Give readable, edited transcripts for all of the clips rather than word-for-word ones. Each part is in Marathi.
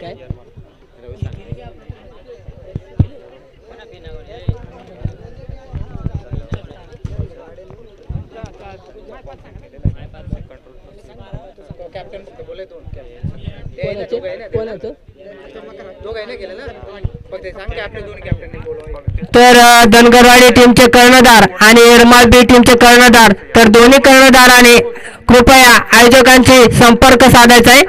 काय तर धनगरवाडी टीमचे कर्णधार आणि एरमाल बी टीमचे कर्णधार, तर दोन्ही कर्णधाराने कृपया आयोजकांशी संपर्क साधायचा आहे.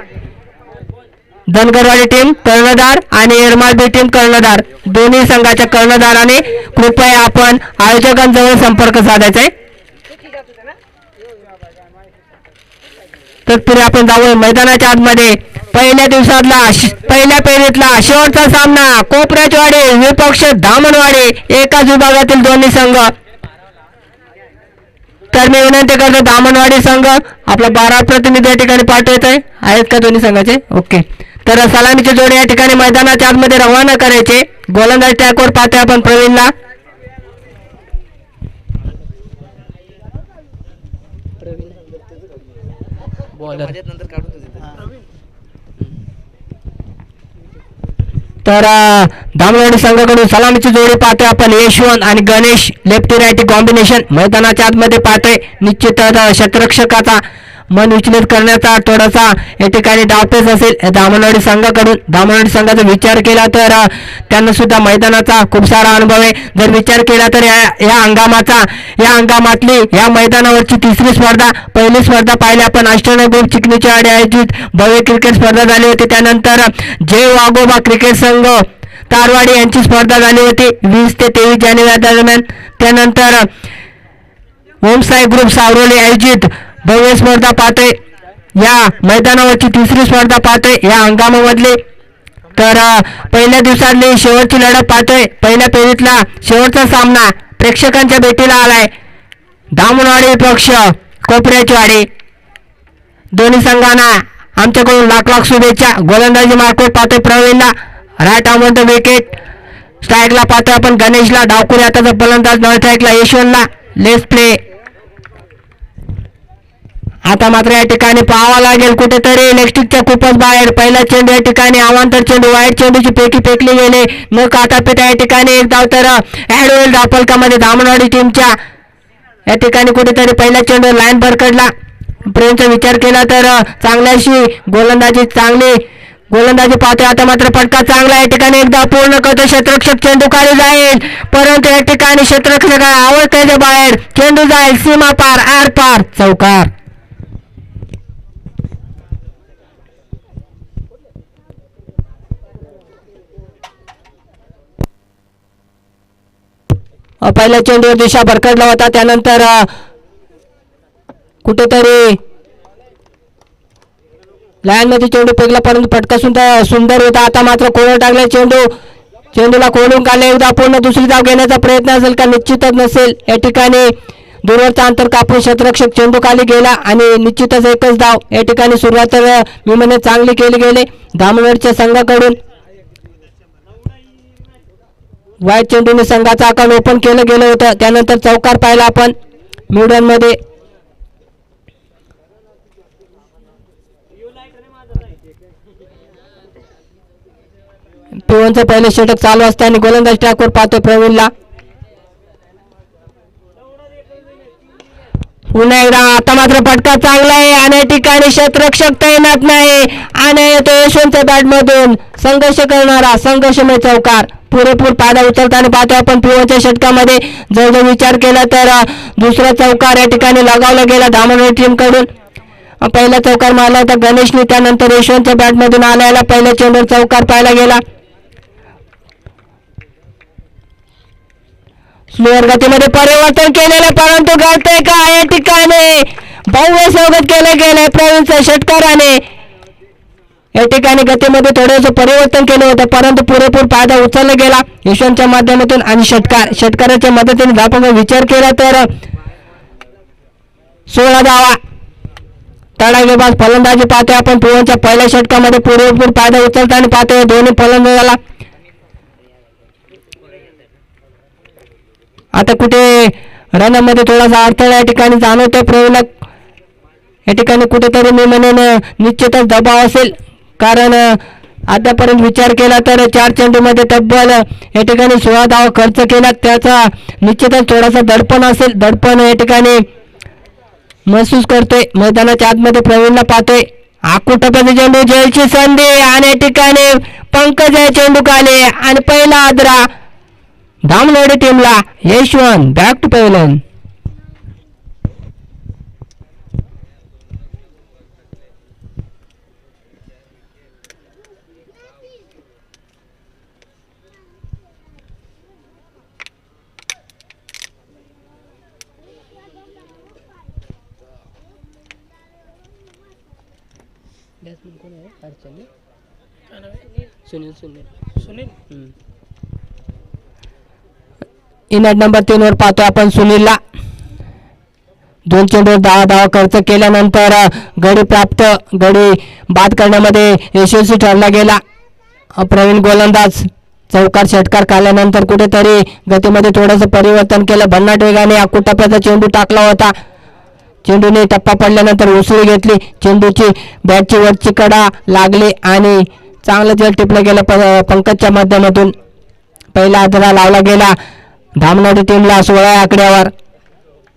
धनगरवाडी टीम कर्णधार आणि एरमाल बी टीम कर्णधार, दोन्ही संघाच्या कर्णधाराने कृपया आपण आयोजकांजवळ संपर्क साधायचा आहे. तत्पूर्वी आपण जाऊ मैदानाच्या आतमध्ये. पहिल्या दिवसातला पहिल्या फेरीतला शेवटचा सामना कोपऱ्याचवाडी विपक्ष धामणवाडी, एकाच विभागातील दोन्ही संघ. तर मी विनंती करतो धामणवाडी संघ आपला 12 प्रतिनिधी या ठिकाणी पाठवत आहे. आहेत का दोन्ही संघाचे? ओके. तर सलामीचे जोडे या ठिकाणी मैदानाच्या आतमध्ये रवाना करायचे. गोलंदाज ट्रॅकवर पाहतोय आपण प्रवीणला. तर धामणवाडी संघाकडून सलामीची जोडी पाहतोय आपण यशवंत आणि गणेश, लेफ्टी राईटी कॉम्बिनेशन मैदानाच्या आतमध्ये पाहतोय. निश्चित क्षेत्ररक्षकाचा मन विचलित करण्याचा थोडासा या ठिकाणी डावपेच असेल धामणवाडी संघाकडून. धामणवाडी संघाचा विचार केला तर त्यांना सुद्धा मैदानाचा खूप सारा अनुभव आहे. जर विचार केला तर या हंगामातली या मैदानावरची तिसरी स्पर्धा. पहिली स्पर्धा पाहिली आपण अष्टनगर ग्रुप चिखलीच्या आडी आयोजित भव्य क्रिकेट स्पर्धा झाली होती. त्यानंतर जय वाघोबा क्रिकेट संघ कारवाडी यांची स्पर्धा झाली होती 20 ते 23 जानेवारी दरम्यान. त्यानंतर ओमसाई ग्रुप सावरोली आयोजित भव्य स्पर्धा पाहतोय. या मैदानावरची तिसरी स्पर्धा पाहतोय या हंगामामधली. तर पहिल्या दिवसातली शेवटची लढत पाहतोय. पहिल्या फेरीतला शेवटचा सामना प्रेक्षकांच्या भेटीला आलाय. धामणवाडी पक्ष कोपऱ्याचवाडी, दोन्ही संघांना आमच्याकडून लाख लाख शुभेच्छा. गोलंदाजी मार्फत पाहतोय प्रवीणला, right arm on the wicket. स्ट्राईकला पाहतोय आपण गणेशला, डावखुरी हाताचा फलंदाज नॉन स्ट्राईकला यशवंतला. Left play. आता मात्र या ठिकाणी पाहावं लागेल कुठेतरी लेगस्टिकच्या खूपच बाहेर. पहिला चेंडू या ठिकाणी अवांतर चेंडू, वाईट चेंडूची पेकी फेकली गेली न काटा पेटा. या ठिकाणी एक धाव तर ऍड होईल धावफलकामध्ये धामणवाडी टीमच्या. या ठिकाणी कुठेतरी पहिला चेंडू लाईन भरकडला. प्रेमचा विचार केला तर चांगल्याशी गोलंदाजी पाहतोय. आता मात्र फटका चांगला. या ठिकाणी एकदा पूर्ण करतो क्षेत्ररक्षक, चेंडू खाली जाईल परंतु या ठिकाणी क्षेत्ररक्षक आवडत्याच्या बाहेर. चेंडू जाईल सीमा पार, आर पार, चौकार. पहिल्या चेंडूवर दिशा भरकडला होता. त्यानंतर कुठेतरी लाईन मध्ये चेंडू फेकला परंतु फटका सुंदर होता. आता मात्र कोणं टाकला चेंडूला कोणून काढले. एकदा पूर्ण दुसरी धाव घेण्याचा प्रयत्न असेल का? निश्चितच नसेल. या ठिकाणी दूरवरचा अंतर कापून क्षेत्ररक्षक चेंडू खाली गेला आणि निश्चितच एकच धाव. या ठिकाणी सुरुवात तर मी म्हणे चांगली केली गेली धामणवाडीच्या संघाकडून. वाईट चेंडूने संघाचा अकाउंट ओपन केलं गेलं होतं. त्यानंतर चौकार पाहिला आपण मिडन मध्ये. पिवनचं पहिलं षटक चालू असताना गोलंदाज ट्रॅकवर पाहतोय प्रवीणला. पुन्हा एकदा आता मात्र फटका चांगला आहे आणि या ठिकाणी क्षेत्ररक्षक तैनात नाही आणि तो यशवंतच्या बॅट मधून संघर्ष करणारा संघर्षमय चौकार. पुरेपूर फायदा उचलताना पाहतोय आपण पिवनच्या षटकामध्ये. जर विचार केला तर दुसरा चौकार या ठिकाणी लगावला गेला धामणवाडी टीम कडून. पहिला चौकार मारला होता गणेशने, त्यानंतर यशवंतच्या बॅट मधून आल्याला पहिल्या चेंडूवर चौकार पाहायला गेला. स्लोअर गतीमध्ये परिवर्तन केलेले परंतु घडतंय का? या ठिकाणी भव्य स्वागत केलं गेलंय प्रवीणच्या षटकाराने. या ठिकाणी गतीमध्ये थोडंसं परिवर्तन केलं होतं परंतु पुरेपूर फायदा उचलला गेला यशवंतच्या माध्यमातून आणि षटकाराच्या मदतीने धावांचा विचार केला तर 16 धावा. तडाखेबाज फलंदाजी पाहतोय आपण पिवनच्या पहिल्या षटकामध्ये पुरेपूर फायदा उचलताना पाहतोय दोन्ही फलंदाजाला. आता कुठे रनमध्ये थोडासा अडथळा या ठिकाणी जाणवतोय प्रवीणला. या ठिकाणी कुठेतरी मी म्हणेन निश्चितच दबाव असेल कारण आतापर्यंत विचार केला तर 4 चेंडूमध्ये तब्बल या ठिकाणी 16 धावा खर्च केला. त्याचा निश्चितच थोडासा दडपण असेल. दडपण या ठिकाणी महसूस करतोय. मैदानाच्या आतमध्ये प्रवीणला पाहतोय. आकुटप्याचा चेंडू, जयची संधी आणि या ठिकाणी पंकज या चेंडू आले आणि पहिला आदरा धामनोडी टीमला. Yashwant back to pavilion. In at number 3 वर पाहतो आपण सुनीलला. 2 चेंडूवर 10 धावा खर्च केल्यानंतर गडी प्राप्त, गडी बाद करण्यामध्ये यशस्वी ठरला गेला. प्रवीण गोलंदाज चौकार षटकार काढल्यानंतर कुठेतरी गतीमध्ये थोडंसं परिवर्तन केलं. भन्नाट वेगाने आकुटप्याचा चेंडू टाकला होता. चेंडूने टप्पा पडल्यानंतर उसळी घेतली. चेंडूची बॅटची वरची कडा लागली आणि चांगलं जल टिपलं गेलं पंकजच्या माध्यमातून. पहिला आदरा लावला गेला धामनोडी टीमला 16 आकड्यावर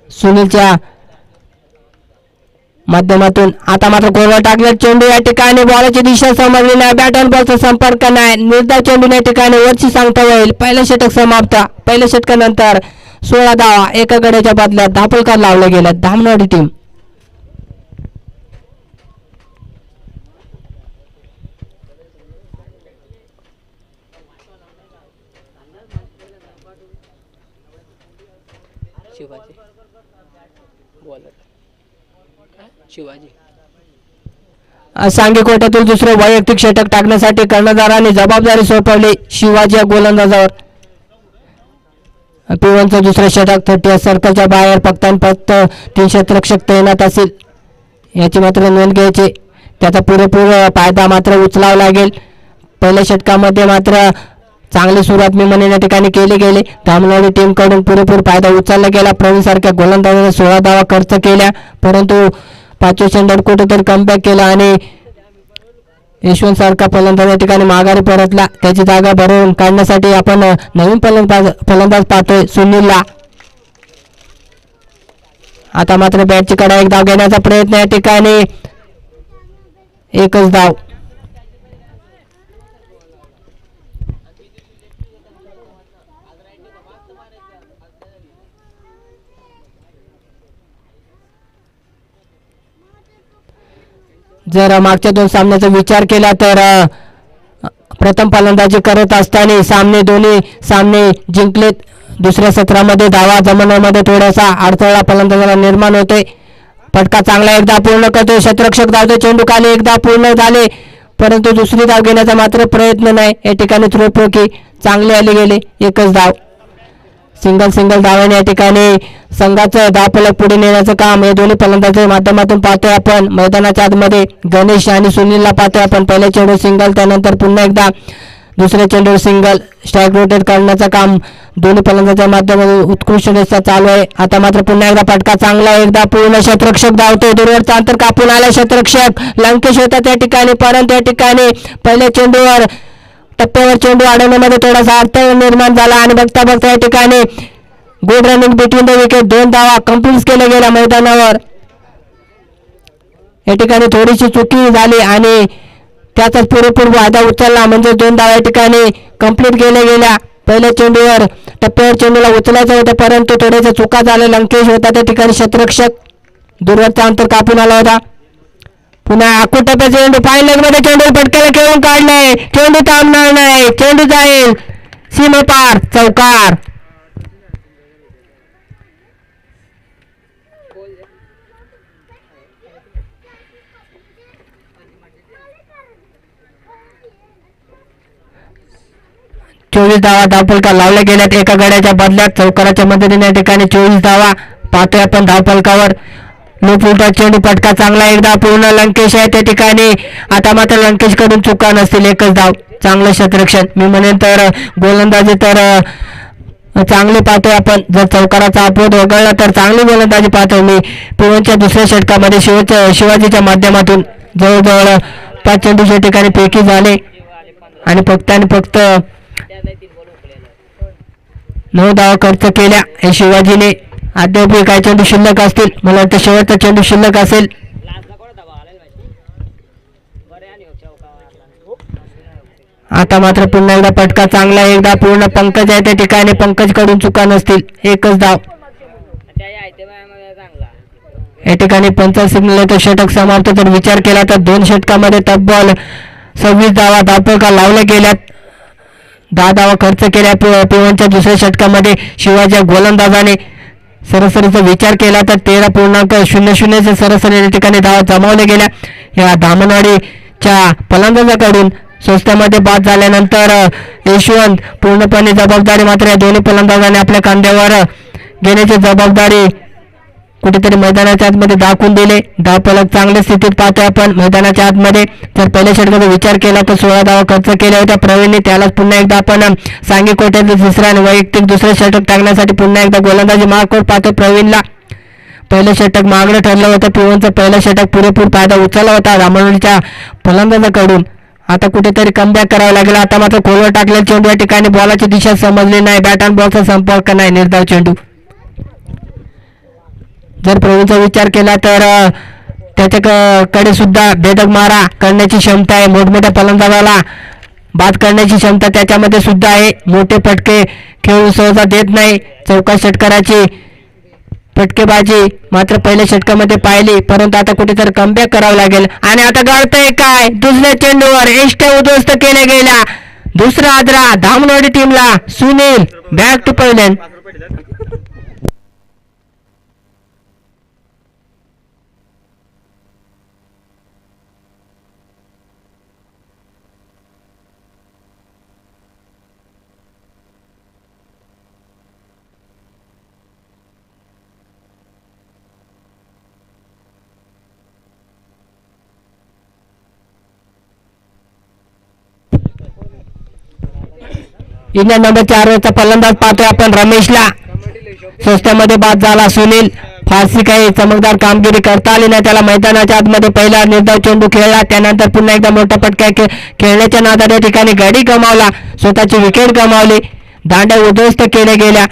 सुनीलच्या माध्यमातून. आता मात्र गोलवर टाकला चेंडू. या ठिकाणी बॉलची दिशा समजली नाही. बॅट आणि बॉलचा संपर्क नाही. निर्धाव चेंडू या ठिकाणी वरची सांगता होईल. पहिलं षटक समाप्त. पहिल्या षटकानंतर 16 धावा एका गड्याच्या बदल्यात धापलकार लावले गेले. धामनोडी टीम सांगी कोट्यातील दुसरे वैयक्तिक षटक टाकण्यासाठी कर्णधारांनी जबाबदारी सोपवली शिवाजी या गोलंदाजावर. P1चं दुसरे षटक 30 सर्कलच्या बाहेर फक्त 3 क्षेत्ररक्षक तैनात असेल याची मात्र नोंद घ्यायची. त्याचा पुरेपूर फायदा मात्र उचलावा लागेल. पहिल्या षटकामध्ये मात्र चांगली सुरुवात मी म्हणेन या ठिकाणी केली गेली. धामनोडी टीमकडून पुरेपूर फायदा उचलला गेला. प्रवीण सारख्या गोलंदाजाने 16 धावा खर्च केल्या, परंतु 5व्या चेंडूवर कुठेतरी कमबॅक केला आणि यशवंत सारखा फलंदाज या ठिकाणी माघारी परतला. त्याची जागा भरून काढण्यासाठी आपण नवीन फलंदाज पाहतोय सुनीलला. आता मात्र बॅटची कडा एक धाव घेण्याचा प्रयत्न. या ठिकाणी एकच धाव. जर मागच्या 2 सामन्याचा विचार केला तर प्रथम फलंदाजी करत असताना दोन्ही सामने जिंकलेत. दुसऱ्या सत्रामध्ये धावा जमवण्यामध्ये थोडासा अडथळा फलंदाजाला निर्माण होते. फटका चांगला एकदा पूर्ण करतो. क्षेत्ररक्षक धावतो. चेंडू खाली एकदा पूर्ण झाले, परंतु दुसरी धाव घेण्याचा मात्र प्रयत्न नाही. या ठिकाणी थ्रोपोकी चांगले आले गेले. एकच धाव. सिंगल धावाने या ठिकाणी संघाचं धावफलक पुढे नेण्याचं काम हे दोन्ही फलंदाजाच्या माध्यमातून पाहतोय आपण. मैदानाच्या आतमध्ये गणेश आणि सुनीलला पाहतोय आपण. पहिल्या चेंडू सिंगल, त्यानंतर पुन्हा एकदा दुसऱ्या चेंडूवर सिंगल. स्ट्राईक रोटेट करण्याचं काम दोन्ही फलंदाजाच्या माध्यमातून उत्कृष्टरित्या चालू आहे. आता मात्र पुन्हा एकदा फटका चांगला एकदा पूर्ण. क्षेत्ररक्षक धावतोय. दूरवरचा अंतर कापून आला. क्षेत्ररक्षक लंकेश होता त्या ठिकाणी, परंतु या ठिकाणी पहिल्या चेंडूवर टप्प्यावर चेंडू अडवण्यामध्ये थोडासा अडथळा निर्माण झाला आणि बघता बघता या ठिकाणी good running between the wicket 2 धावा कंप्लीट केल्या गेल्या मैदानावर. या ठिकाणी थोडीशी चुकी झाली आणि त्याचाच पुरेपूर फायदा उचलला, म्हणजे 2 धावा या ठिकाणी कंप्लीट केल्या गेल्या. पहिल्या चेंडूवर टप्प्यावर चेंडूला उचलायचं होतं, परंतु थोड्याशा चुका झाल्या. लंकेश होता त्या ठिकाणी क्षेत्ररक्षक. दूरवरचा अंतर कापून आला होता. पुन्हा आकुटप्याचा चेंडू फायनल मध्ये चेंडू फटक्याला खेळून काढलाय. चेंडू थांबणार नाही. चेंडू जाईल सीमेपार. चौकार. चोवीस धावा धावफलका लावल्या गेल्यात एका गड्याच्या बदल्यात. चौकाराच्या मदतीने या ठिकाणी 24 धावा पाहतोय आपण धावफलकावर. लो फुलटा चेंडू फटका चांगला एकदा पूर्ण. लंकेश आहे त्या ठिकाणी. आता मात्र लंकेश कडून चुका नसतील. एकच धाव. चांगलं क्षेत्ररक्षण मी म्हणेन तर गोलंदाजी तर चांगली पाहतोय आपण. जर चौकाराचा अपरोध वगळला तर चांगली गोलंदाजी पाहतोय मी. P1च्या दुसऱ्या षटकामध्ये शिवाजीच्या माध्यमातून जवळजवळ 5 चेंडूच्या ठिकाणी पैकी झाले. आणि फक्त 9 धावा खर्च केल्या हे शिवाजीने. अद्याप काही चेंडू शिल्लक असतील, मला वाटतं शेवटचा चेंडू शिल्लक असेल. आता मात्र पुन्हा एकदा फटका चांगला, एकदा पूर्ण पंकज आहे त्या ठिकाणी, पंकज कडून चुका नसतील. एकच धाव या ठिकाणी. पंचायत सिग्नल तो षटक समाप्त. तर विचार केला तर 2 षटकामध्ये तब्बल 26 धावा धावपळका लावल्या गेल्यात. 10 धावा खर्च केल्या P1च्या दुसऱ्या षटकामध्ये. शिवाजी गोलंदाजाने सरासरीचा विचार केला तर 13.00 सरासरी या ठिकाणी धावा जमावल्या गेल्या. या धामणवाडीच्या फलंदाजाकडून स्वस्तामध्ये बाद झाल्यानंतर यशवंत पूर्णपणे जबाबदारी मात्र या दोन्ही फलंदाजांनी आपल्या खांद्यावर घेण्याची जबाबदारी कुठेतरी मैदानाच्या आतमध्ये दाखवून दिले. धावफलक चांगल्या स्थितीत पाहतोय आपण मैदानाच्या आतमध्ये. जर पहिल्या षटकाचा विचार केला तर 16 धावा खर्च केल्या होत्या प्रवीणने. त्यालाच पुन्हा एकदा आपण सांगी कोट्याचं तिसरा आणि वैयक्तिक दुसरे षटक टाकण्यासाठी पुन्हा एकदा गोलंदाजी मार्कवर पाहतो प्रवीणला. पहिलं षटक मागणं ठरलं होतं. P1चं पहिलं षटक पुरेपूर फायदा उचलला होता धामणवाडीच्या फलंदाजाकडून. आता कुठेतरी कमबॅक करावं लागेल. आता मात्र खोलवर टाकलेला चेंडू या ठिकाणी बॉलाची दिशा समजली नाही. बॅट अँड बॉलचा संपर्क नाही, निर्धाव चेंडू. जर प्रवीणचा विचार केला तर त्याच्याकडे सुद्धा भेदक मारा करण्याची क्षमता आहे. मोठमोठ्या फलंदाजाला बाद करण्याची क्षमता त्याच्यामध्ये सुद्धा आहे. मोठे फटके खेळू सहसा देत नाही. चौका षटकाराची फटकेबाजी मात्र पहिल्या षटकामध्ये पाहिली, परंतु आता कुठेतरी कमबॅक करावं लागेल. आणि आता घडतंय काय, दुसऱ्या चेंडूवर एष्ट्या उद्ध्वस्त केल्या गेल्या. दुसरा आदरा धामणवाडी टीमला. Sunil back to pavilion. Indian number 4 वरचा फलंदाज पाहतोय आपण रमेशला. स्वस्तामध्ये बाद झाला. सुनील फारसी काही चमकदार कामगिरी करता आली नाही त्याला मैदानाच्या आतमध्ये. पहिला निर्धाव चेंडू खेळला, त्यानंतर पुन्हा एकदा मोठा फटका खेळण्याच्या नादात या ठिकाणी गडी गमावला, स्वतःची विकेट गमावली, दांड्या उद्ध्वस्त केल्या गेल्या.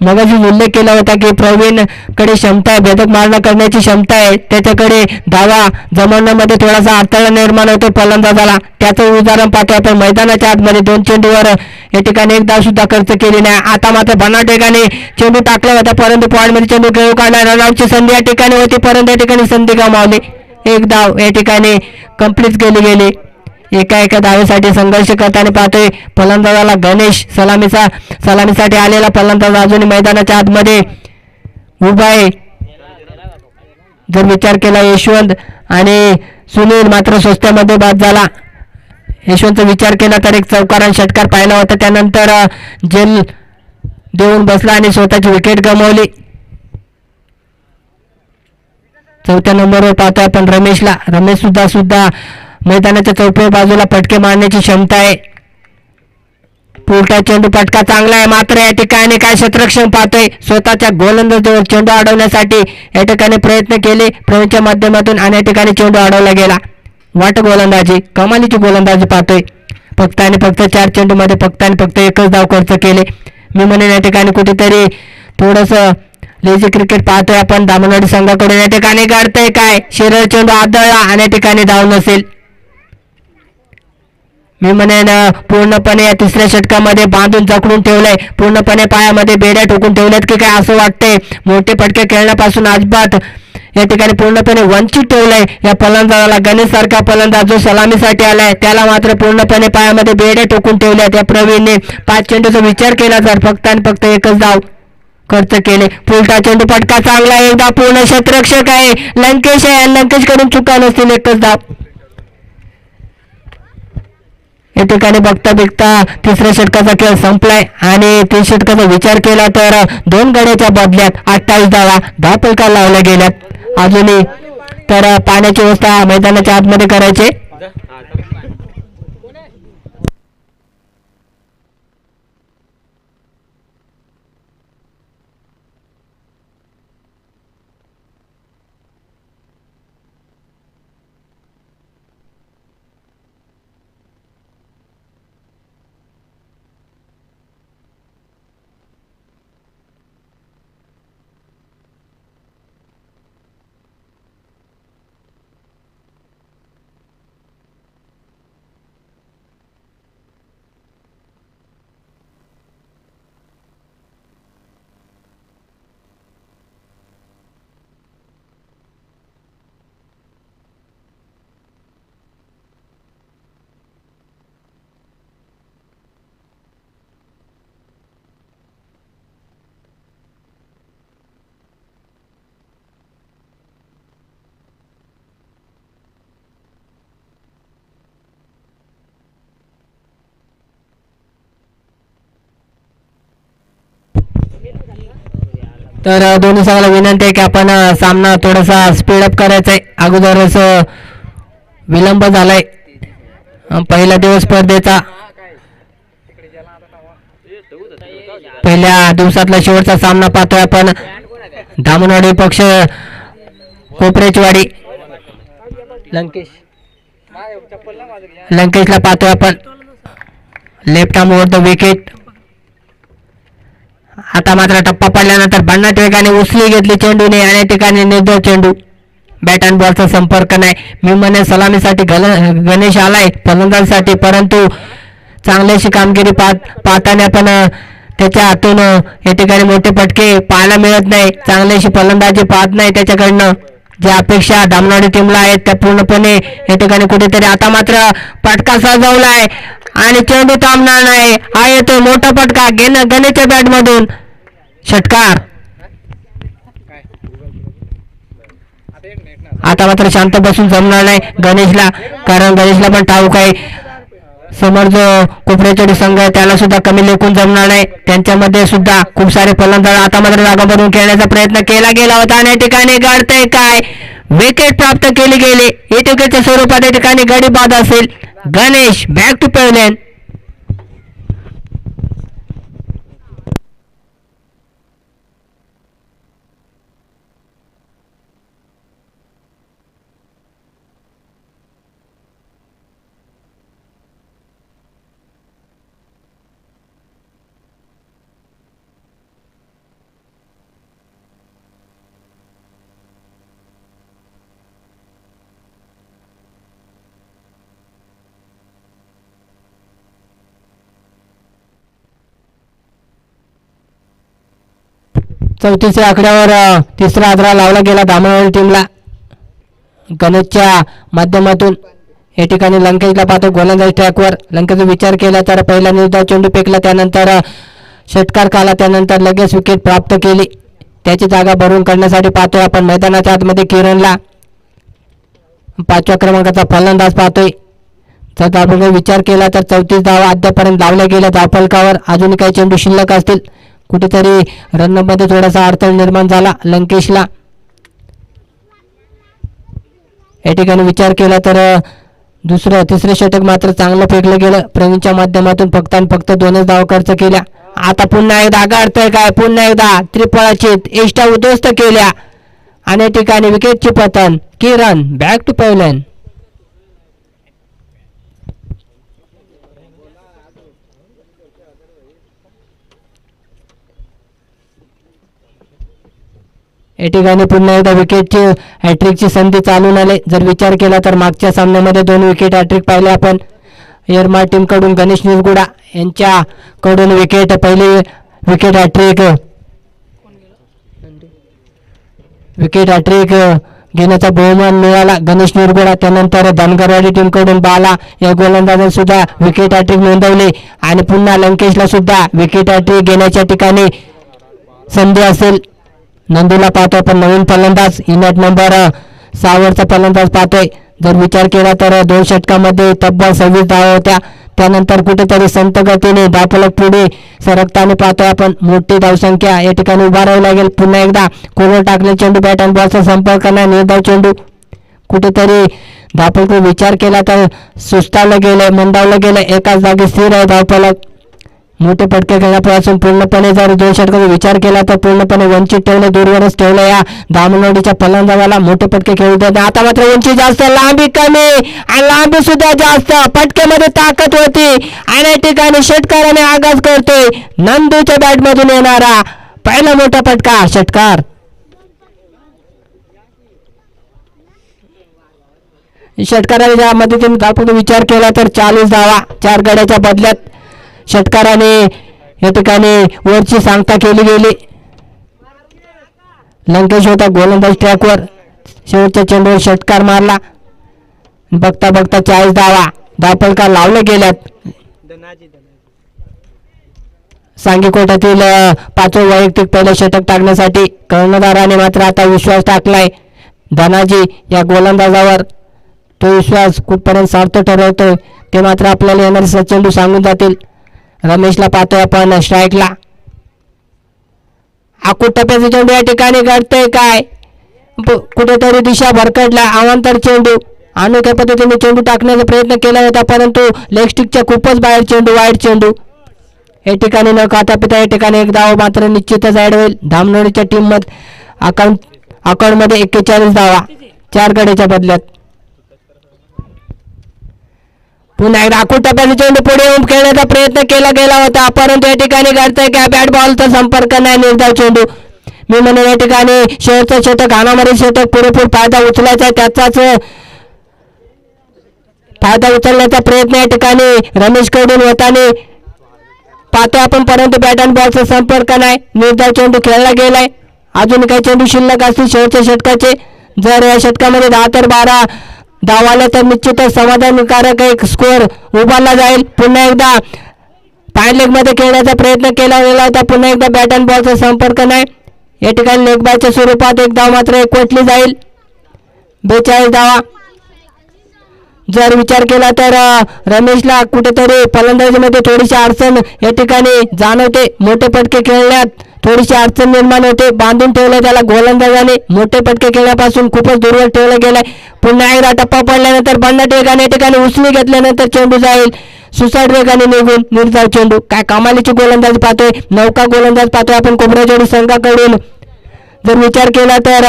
मगाशी उल्लेख केला होता की प्रवीण कडे क्षमता आहे, भेदक मारणं करण्याची क्षमता आहे, त्याच्याकडे धावा जमवण्यामध्ये थोडासा अडथळा निर्माण होतो फलंदाजाला. त्याचं उदाहरण पाहतो आपण मैदानाच्या आतमध्ये. 2 चेंडूवर या ठिकाणी एक धाव सुद्धा खर्च केली नाही. आता मात्र बनाटेगाने चेंडू टाकला होता, परंतु पॉईंटमध्ये चेंडू खेळू काढला. रनआउटची संधी या ठिकाणी होती, परंतु या ठिकाणी संधी गमावली. एक धाव या ठिकाणी कंप्लीट केली. एका धावेसाठी संघर्ष करताना पाहतोय फलंदाजाला गणेश. सलामीसाठी आलेला फलंदाज अजूनही मैदानाच्या आतमध्ये उभा आहे. जर विचार केला यशवंत आणि सुनील मात्र स्वस्तामध्ये बाद झाला. यशवंतचा विचार केला तर एक चौकार षटकार पाहिला होता, त्यानंतर जेल देऊन बसला आणि स्वतःची विकेट गमावली. चौथ्या नंबरवर पाहतोय आपण रमेशला. रमेश सुद्धा मैदानाच्या चौथ्या बाजूला फटके मारण्याची क्षमता आहे. पुलटा चेंडू फटका चांगला आहे, मात्र या ठिकाणी काय क्षेत्ररक्षण पाहतोय. स्वतःच्या गोलंदाजीवर चेंडू अडवण्यासाठी या ठिकाणी प्रयत्न केले प्रवीणच्या माध्यमातून आणि या ठिकाणी चेंडू अडवला गेला. वाट गोलंदाजी, कमालीची गोलंदाजी पाहतोय. फक्त 4 चेंडूमध्ये फक्त एकच धाव खर्च केले. मी म्हणेन या ठिकाणी कुठेतरी थोडंसं लेझी क्रिकेट पाहतोय आपण धामणवाडी संघाकडून. या ठिकाणी गाडतंय काय, शिरळ चेंडू आदळला आणि या ठिकाणी धाव नसेल. मी म्हणेन पूर्णपणे या तिसऱ्या षटकामध्ये बांधून जखडून ठेवलंय, पूर्णपणे पायामध्ये बेड्या ठोकून ठेवल्यात की काय असं वाटतंय. मोठे फटके खेळण्यापासून अजिबात या ठिकाणी पूर्णपणे वंचित ठेवलंय या फलंदाजाला. गणेश सारखा फलंदाज जो सलामीसाठी आलाय त्याला मात्र पूर्णपणे पायामध्ये बेड्या ठोकून ठेवल्यात या प्रवीणने. 5 चेंडूचा विचार केला तर फक्त एकच धाव खर्च केले. फुलटा चेंडू फटका चांगला, एकदा पूर्ण क्षेत्ररक्षक आहे लंकेश आहे, लंकेश कडून चुका नसतील, एकच धाव. या ठिकाणी बघता तिसऱ्या षटकाचा खेळ संपलाय आणि 3 षटकाचा विचार केला तर 2 गड्याच्या बदल्यात 28 धावा धावफलका लावल्या गेल्यात. अजूनही तर पाण्याची व्यवस्था मैदानाच्या आतमध्ये करायचे. तर दोन्ही संघाला विनंती आहे की आपण सामना थोडासा स्पीडअप करायचा आहे. अगोदरच विलंब झालाय पहिला दिवस स्पर्धेचा. पहिल्या दिवसातला शेवटचा सामना पाहतोय आपण. धामणवाडी पक्ष कोपरेचवाडी लंकेशला पाहतोय आपण. Left arm over the wicket. आता मात्र टप्पा पडल्यानंतर भन्नाट वेगाने उचली घेतली चेंडूने आणि ठिकाणी निर्धाव चेंडू. बॅट अँड बॉलचा संपर्क नाही. मी म्हणे सलामीसाठी गणेश आलाय फलंदाजीसाठी, परंतु चांगल्याशी कामगिरी पाहताना पण त्याच्या हातून या ठिकाणी मोठे फटके पाहायला मिळत नाही. चांगल्याशी फलंदाजी पाहत नाही त्याच्याकडनं. ज्या अपेक्षा धामणवाडी टीमला आहेत त्या पूर्णपणे या ठिकाणी कुठेतरी. आता मात्र फटका सजवलाय आणि चेंडू थांबणार नाही. हा येतोय मोठा फटका गणेशच्या बॅट मधून. षटकार. आता मात्र शांत बसून जमणार नाही गणेशला, कारण गणेशला पण ठाऊक आहे समोर जो कोपरेचवाडी संघ आहे त्याला सुद्धा कमी लेखून जमणार नाही. त्यांच्यामध्ये सुद्धा खूप सारे फलंदाज. आता मात्र जागा बनवून खेळण्याचा प्रयत्न केला गेला होता आणि या ठिकाणी घडतंय काय, विकेट प्राप्त केली गेली. या विकेटच्या स्वरूपात या ठिकाणी गडी बाद असेल. Ganesh back to pavilion. चौथीच्या आकड्यावर तिसरा आदरा लावला गेला धामणवाडी टीमला. गणेशच्या माध्यमातून या ठिकाणी लंकेशला पाहतो गोलंदाज ट्रॅकवर. लंकेशचा विचार केला तर पहिला निर्धाव चेंडू फेकला, त्यानंतर षटकार काला, त्यानंतर लगेच विकेट प्राप्त केली. त्याची जागा भरून करण्यासाठी पाहतोय आपण मैदानाच्या आतमध्ये किरणला. 5व्या क्रमांकाचा फलंदाज पाहतोय. जर आपण विचार केला तर 34 धावा अद्यापर्यंत लावल्या गेल्या धावफलकावर. अजून काही चेंडू शिल्लक असतील. कुठेतरी रनमध्ये थोडासा अडथळा निर्माण झाला लंकेशला. या ठिकाणी विचार केला तर तिसरे षटक मात्र चांगलं फेकलं गेलं प्रवीणच्या माध्यमातून. फक्त आणि फक्त 2च धावा खर्च केल्या. आता पुन्हा एकदा गाडतोय काय, पुन्हा एकदा त्रिफळाची एष्टा उद्ध्वस्त केल्या आणि या ठिकाणी विकेटची पतन. किरण बॅक टू पॅव्हलियन. या ठिकाणी पुन्हा एकदा विकेटची हॅट्रिकची संधी चालून आले. जर विचार केला तर मागच्या सामन्यामध्ये 2 विकेट हॅट्रिक पाहिले आपण. येरमाळ टीम कडून गणेश निरगुडा यांच्याकडून विकेट, पहिली विकेट हॅट्रिक घेण्याचा बहुमान मिळाला गणेश निरगुडा. त्यानंतर धनगरवाडी टीम कडून बाला या गोलंदाजाने सुद्धा विकेट हॅट्रिक नोंदवली आणि पुन्हा लंकेशला सुद्धा विकेट हॅट्रिक घेण्याच्या ठिकाणी संधी असेल. नंदूला पाहतो आपण नवीन फलंदाज, इनॅट नंबर 6 वरचा फलंदाज पाहतोय. जर विचार केला तर 2 षटकामध्ये तब्बल 26 धावा होत्या. त्यानंतर कुठेतरी संत गतीने धावफलक पुढे सरकताना पाहतोय आपण. मोठी धावसंख्या या ठिकाणी उभा राहावी लागेल. पुन्हा एकदा कोलवर टाकले चेंडू, बॅट अँड बॉलचा संपर्क नाही, निर्धाव चेंडू. कुठेतरी धावफलक विचार केला तर सुस्तावलं गेलं, मंदावलं गेलं, एकाच जागी स्थिर आहे धावफलक. मोठे फटके खेळण्यापासून पूर्णपणे जर 2 षटकाचा विचार केला तर पूर्णपणे वंचित ठेवले, दूरवरच ठेवलं या धामणवाडीच्या फलंदाजाला. मोठे फटके खेळू देत. आता मात्र उंची जास्त, लांबी कमी आणि लांबी सुद्धा जास्त. फटक्यामध्ये ताकद होती आणि या ठिकाणी षटकाराने आगाज करतोय. नंदूच्या बॅट मधून येणारा पहिला मोठा फटका, षटकार. षटकाराच्या मदतीने आपण विचार केला तर 40 धावा 4 गड्याच्या बदल्यात षटकाराने या ठिकाणी वरची सांगता केली गेली. लंकेश होता गोलंदाज ट्रॅकवर. शेवटच्या चेंडूवर षटकार मारला. बघता बघता 40 धावा धावफलका लावल्या गेल्यात. सांगी कोट्यातील 5वे वैयक्तिक पहिलं षटक टाकण्यासाठी कर्णधाराने मात्र आता विश्वास टाकलाय धनाजी या गोलंदाजावर. तो विश्वास कुठपर्यंत सार्थ ठरवतोय ते मात्र आपल्याला येणारे चेंडू सांगून जातील. रमेशला पाहतोय आपण स्ट्राईकला. आखूड टप्प्याचा चेंडू या ठिकाणी घडतंय काय, कुठेतरी दिशा भरकटला. अवांतर चेंडू, अनोख्या पद्धतीने चेंडू टाकण्याचा प्रयत्न केला होता परंतु लेग स्टिकच्या खूपच बाहेर चेंडू, वाईड चेंडू. या ठिकाणी न खाता पिता या ठिकाणी एक धाव मात्र निश्चितच ऍड होईल. धामणोडीच्या टीम मध्ये अकाउंटमध्ये 41 धावा 4 गड्याच्या बदल्यात. पुन्हा एकदा आखूड टप्प्याचा चेंडू पुढे येऊन खेळण्याचा प्रयत्न केला गेला होता परंतु या ठिकाणी घडतंय काय, बॅट बॉलचा संपर्क नाही, निर्धाव चेंडू. मी म्हणून या ठिकाणी शेवटचं षटक, हाणामारी षटक, पुरेपूर फायदा उचलायचा, त्याचाच फायदा उचलण्याचा प्रयत्न या ठिकाणी रमेश कडून होताना पाहतो आपण परंतु बॅट अँड बॉलचा संपर्क नाही, निर्धाव चेंडू खेळला गेलाय. अजून काही चेंडू शिल्लक असतील शेवटच्या षटकाचे. जर या षटकामध्ये 10 ते 12 धाव आले तर निश्चितच समाधानकारक एक स्कोअर उभारला जाईल. पुन्हा एकदा पाय लेग मध्ये खेळण्याचा प्रयत्न केला गेला होता, पुन्हा एकदा बॅट अँड बॉलचा संपर्क नाही. या ठिकाणी लेग बायच्या स्वरूपात एक धाव मात्र एकवटली जाईल. 42 धावा. जर विचार केला तर रमेशला कुठेतरी फलंदाजीमध्ये थोडीशी अडचण या ठिकाणी जाणवते. मोठे फटके खेळण्यात थोडीशी अडचण निर्माण होते. बांधून ठेवलं त्याला गोलंदाजाने, मोठे फटके खेळण्यापासून खूपच दूरवर ठेवलं गेलंय. पुन्हा एकदा टप्पा पडल्यानंतर बंडट वेगाने या ठिकाणी उचली घेतल्यानंतर चेंडू जाईल सुसाईड वेगाने निघून, निर्धाव चेंडू. काय कमालीची गोलंदाजी पाहतोय, नौका गोलंदाज पाहतोय आपण कोपऱ्याजोडी संघाकडून. जर विचार केला तर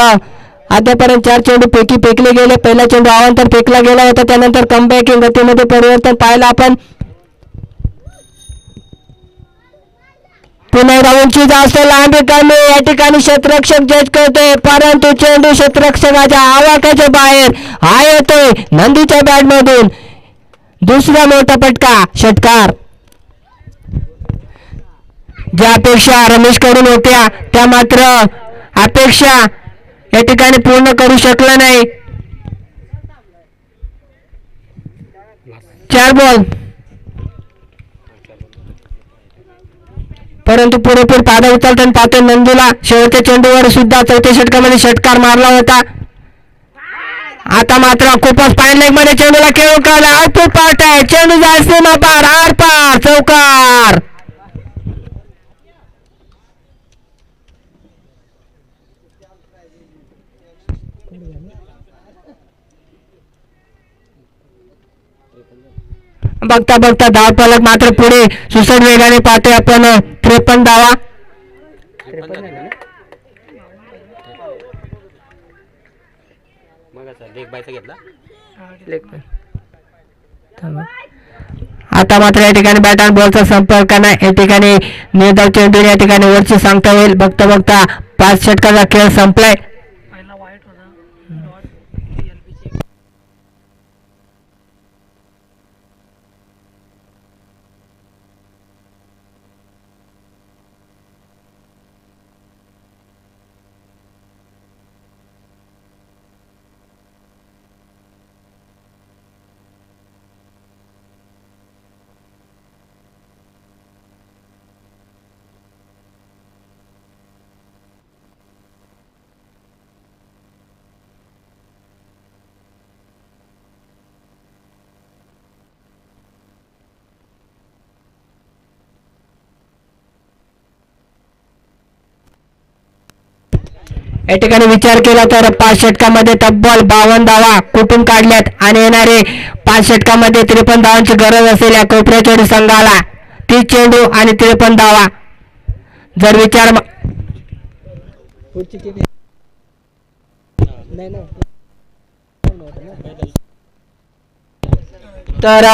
आतापर्यंत 4 चेंडू फेकले गेले. पहिला चेंडू अवांतर फेकला गेला होता, त्यानंतर कमबॅकिंग गतीमध्ये परिवर्तन पाहिलं आपण. पुन्हा उंची जास्त, लांबी कमी, या ठिकाणी क्षेत्ररक्षक जज करतोय परंतु चेंडू क्षेत्ररक्षकाच्या आवाक्याच्या बाहेर हा येतोय नंदीच्या बॅटमधून. दुसरा मोठा फटका, षटकार. ज्या अपेक्षा रमेश कडून होत्या त्या मात्र अपेक्षा या ठिकाणी पूर्ण करू शकला नाही. 4 बॉल परंतु पुरेपूर फायदा उचलताना पाहतोय नंदूला. शेवटच्या चेंडूवर सुद्धा चौथ्या षटकामध्ये षटकार मारला होता. आता मात्र खूपच फाईन लेग मध्ये चेंडूला खेळून काढला, आउटपुट पार्ट आहे, चेंडू जाईल सीमा पार, आर पार, चौकार. बघता बघता धाव फलक मात्र पुढे सुसट वेगाने पाहतोय आपण. 53 धावा. आता मात्र या ठिकाणी बॅट अँड बॉलचा संपर्क नाही. या ठिकाणी निर्धाव चेंडू या ठिकाणी वरची सांगता येईल. बघता बघता 5 षटकाचा खेळ संपलाय. या ठिकाणी विचार केला तर 5 षटकामध्ये तब्बल 52 धावा कुठून काढल्यात आणि येणारे 5 षटकामध्ये 53 धावांची गरज असलेल्या कोपऱ्याचोडी संघाला 30 चेंडू आणि 53 धावा. जर विचार तर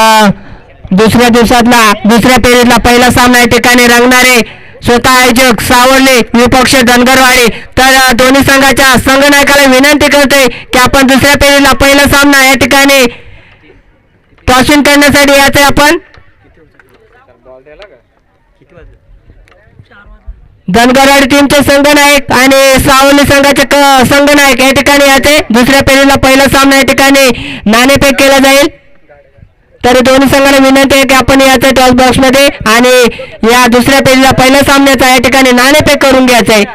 दुसऱ्या दिवसातला दुसऱ्या फेरीतला पहिला सामना या ठिकाणी रंगणारे स्वतः आयोजक सावरले विपक्ष धनगरवाडी. तर दोन्ही संघाच्या संघनायकाला विनंती करते की आपण दुसऱ्या फेरीला पहिला सामना या ठिकाणी टॉसिंग करण्यासाठी याचे आपण धनगरवाडी टीमचे संघनायक आणि सावली संघाचे संघनायक या ठिकाणी याचे दुसऱ्या फेरीला पहिला सामना या ठिकाणी नाणेफेक केला जाईल. तर दोन्ही संघाला विनंती आहे की आपण याचा टॉस बॉक्स मध्ये आणि या दुसऱ्या फेरीला पहिल्या सामन्याचा या ठिकाणी नाणेफेक करून घ्यायचा आहे.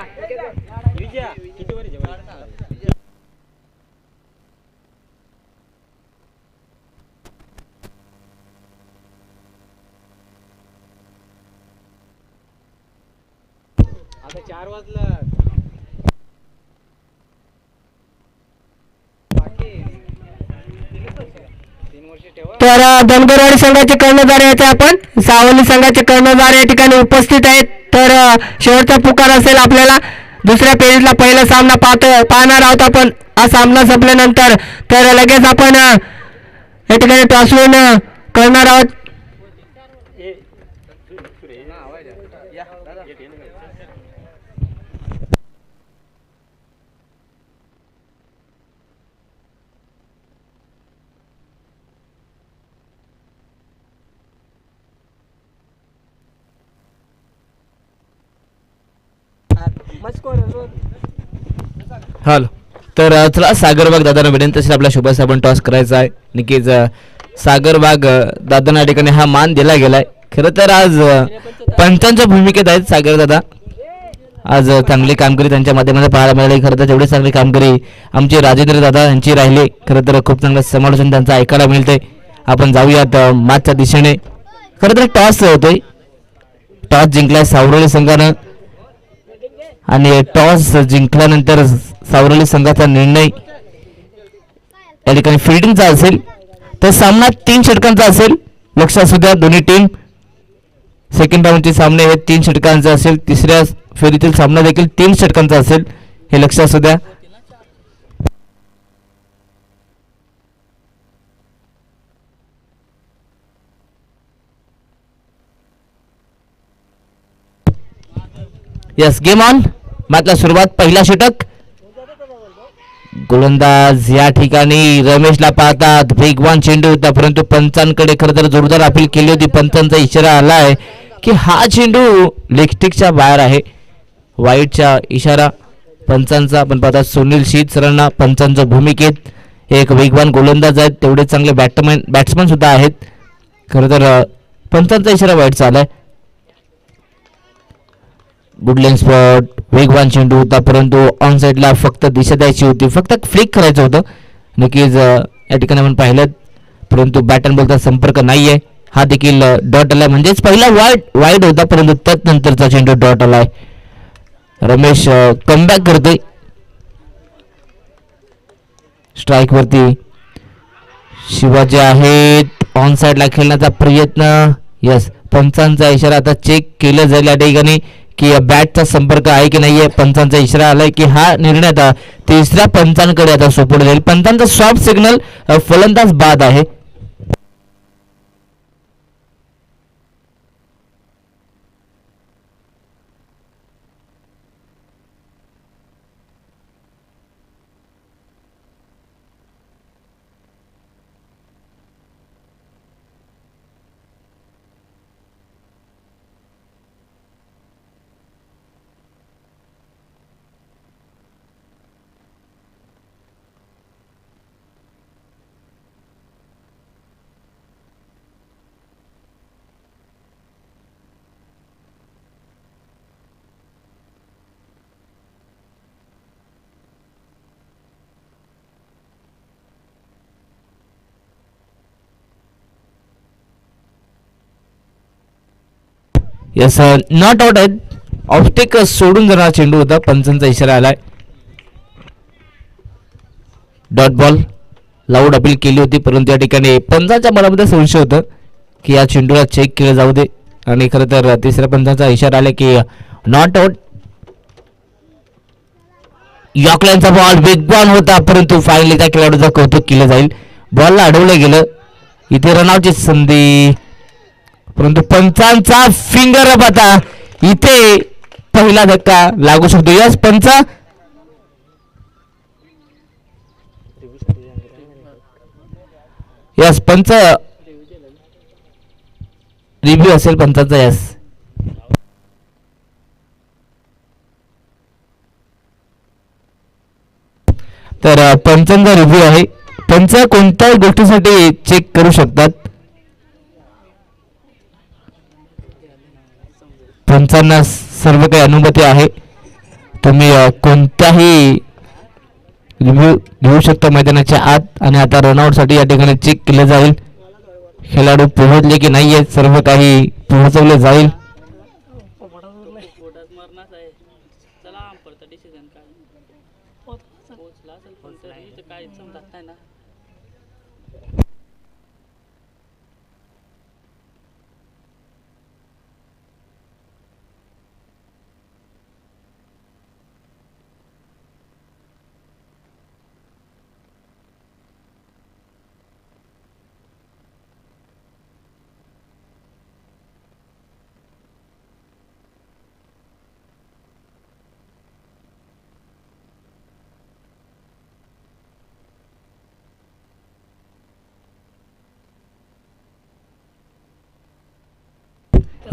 तर धनगरवाडी संघाचे कर्णधार येथे आपण सावली संघाचे कर्णधार या ठिकाणी उपस्थित आहेत. तर शेवटचा पुकार असेल आपल्याला दुसऱ्या पेरीतला पहिला सामना पाहणार आहोत आपण. हा सामना संपल्यानंतर तर लगेच आपण या ठिकाणी टॉस विन करणार आहोत. हॅलो. तर चला सागरबाग दादांना विनंती असेल आपल्या शुभास आपण टॉस करायचा आहे. नक्कीच सागरबाग दादांना या ठिकाणी हा मान दिला गेलाय. खरं तर आज पंचांच्या भूमिकेत आहेत सागर दादा. आज चांगली कामगिरी त्यांच्या माध्यमातून पाहायला मिळाली. खरं तर तेवढी चांगली कामगिरी आमचे राजेंद्र दादा यांची राहिली. खरं तर खूप चांगलं समालोचन त्यांचं ऐकायला मिळतंय. आपण जाऊयात मागच्या दिशेने. खरं तर टॉस होतोय. टॉस जिंकलाय सावरली संघानं आणि टॉस जिंकल्यानंतर सावरली संघाचा निर्णय या ठिकाणी फिल्डिंगचा असेल. तर सामना 3 षटकांचा असेल. लक्ष असू द्या दोन्ही टीम. सेकंड राऊंडचे सामने हे 3 षटकांचा असेल. तिसऱ्या फेरीतील सामना देखील 3 षटकांचा असेल हे लक्ष असू द्या. Yes game on. मात्र सुरुवात पहिला षटक. गोलंदाज या ठिकाणी रमेशला पाहतात. वेगवान चेंडू होता परंतु पंचांकडे खरं तर जोरदार अपील केली होती. पंचांचा इशारा आलाय की हा चेंडू लेगस्टिकच्या बाहेर आहे. वाईटचा इशारा पंचांचा. आपण पाहतात सुनील शीत सरांना पंचांच्या भूमिकेत एक वेगवान गोलंदाज आहेत. तेवढे चांगले बॅट्समन सुद्धा आहेत. खरं तर पंचांचा इशारा वाईटचा आलाय. बुडलेन स्पॉट. वेगवान चेंडू होता परंतु ऑन साईडला फक्त दिशा द्यायची होती. फक्त फ्लिक करायचं होतं. नक्कीच या ठिकाणी आपण पाहिलं परंतु बॅट अँड बॉलचा संपर्क नाहीये. हा देखील डॉट आलाय. म्हणजेच पहिला वाईड होता परंतु त्यानंतरचा चेंडू डॉट आलाय. रमेश कमबॅक करतोय. स्ट्राईक वरती शिवाजी आहेत. ऑन साईडला खेळण्याचा प्रयत्न. यस पंचांचा इशारा आता चेक केलं जाईल या ठिकाणी की बॅटचा संपर्क आहे की नाहीये. पंचांचा इशारा आलाय की हा निर्णय आता तिसऱ्या पंचांकडे आता सोपवला जाईल. पंचांचा सॉफ्ट सिग्नल फलंदाज बाद आहे. यस नॉट आउट आहेत. ऑफस्टेक सोडून जाणारा चेंडू होता. पंचांचा इशारा आलाय. Dot ball. लाऊड अपील केली होती परंतु या ठिकाणी पंचांच्या मनामध्ये संशय होतं की या चेंडूला चेक केलं जाऊ दे आणि खरं तर तिसऱ्या पंचांचा इशारा आला की नॉट आउट. यॉर्कलँडचा बॉल वेगवान होता परंतु फायनली त्या खेळाडूचं कौतुक केलं जाईल. बॉलला अडवलं गेलं. इथे रनआउटची संधी परंतु पंचांचा फिंगर अप. आता इथे पहिला धक्का लागू शकतो. यस पंच. यस पंच रिव्ह्यू असेल पंचांचा. यस तर पंचांचा रिव्ह्यू आहे. पंच कोणत्याही गोष्टीसाठी चेक करू शकतात. पंचांना सर्व काही अनुमती आहे. तुम्ही कोणत्याही रिव्ह्यू घेऊ शकता मैदानाच्या आत. आणि आता रनआउट साठी या ठिकाणी चेक केले जाईल. खेळाडू पोहोचले की नाहीये सर्व काही पोहोचवले जाईल.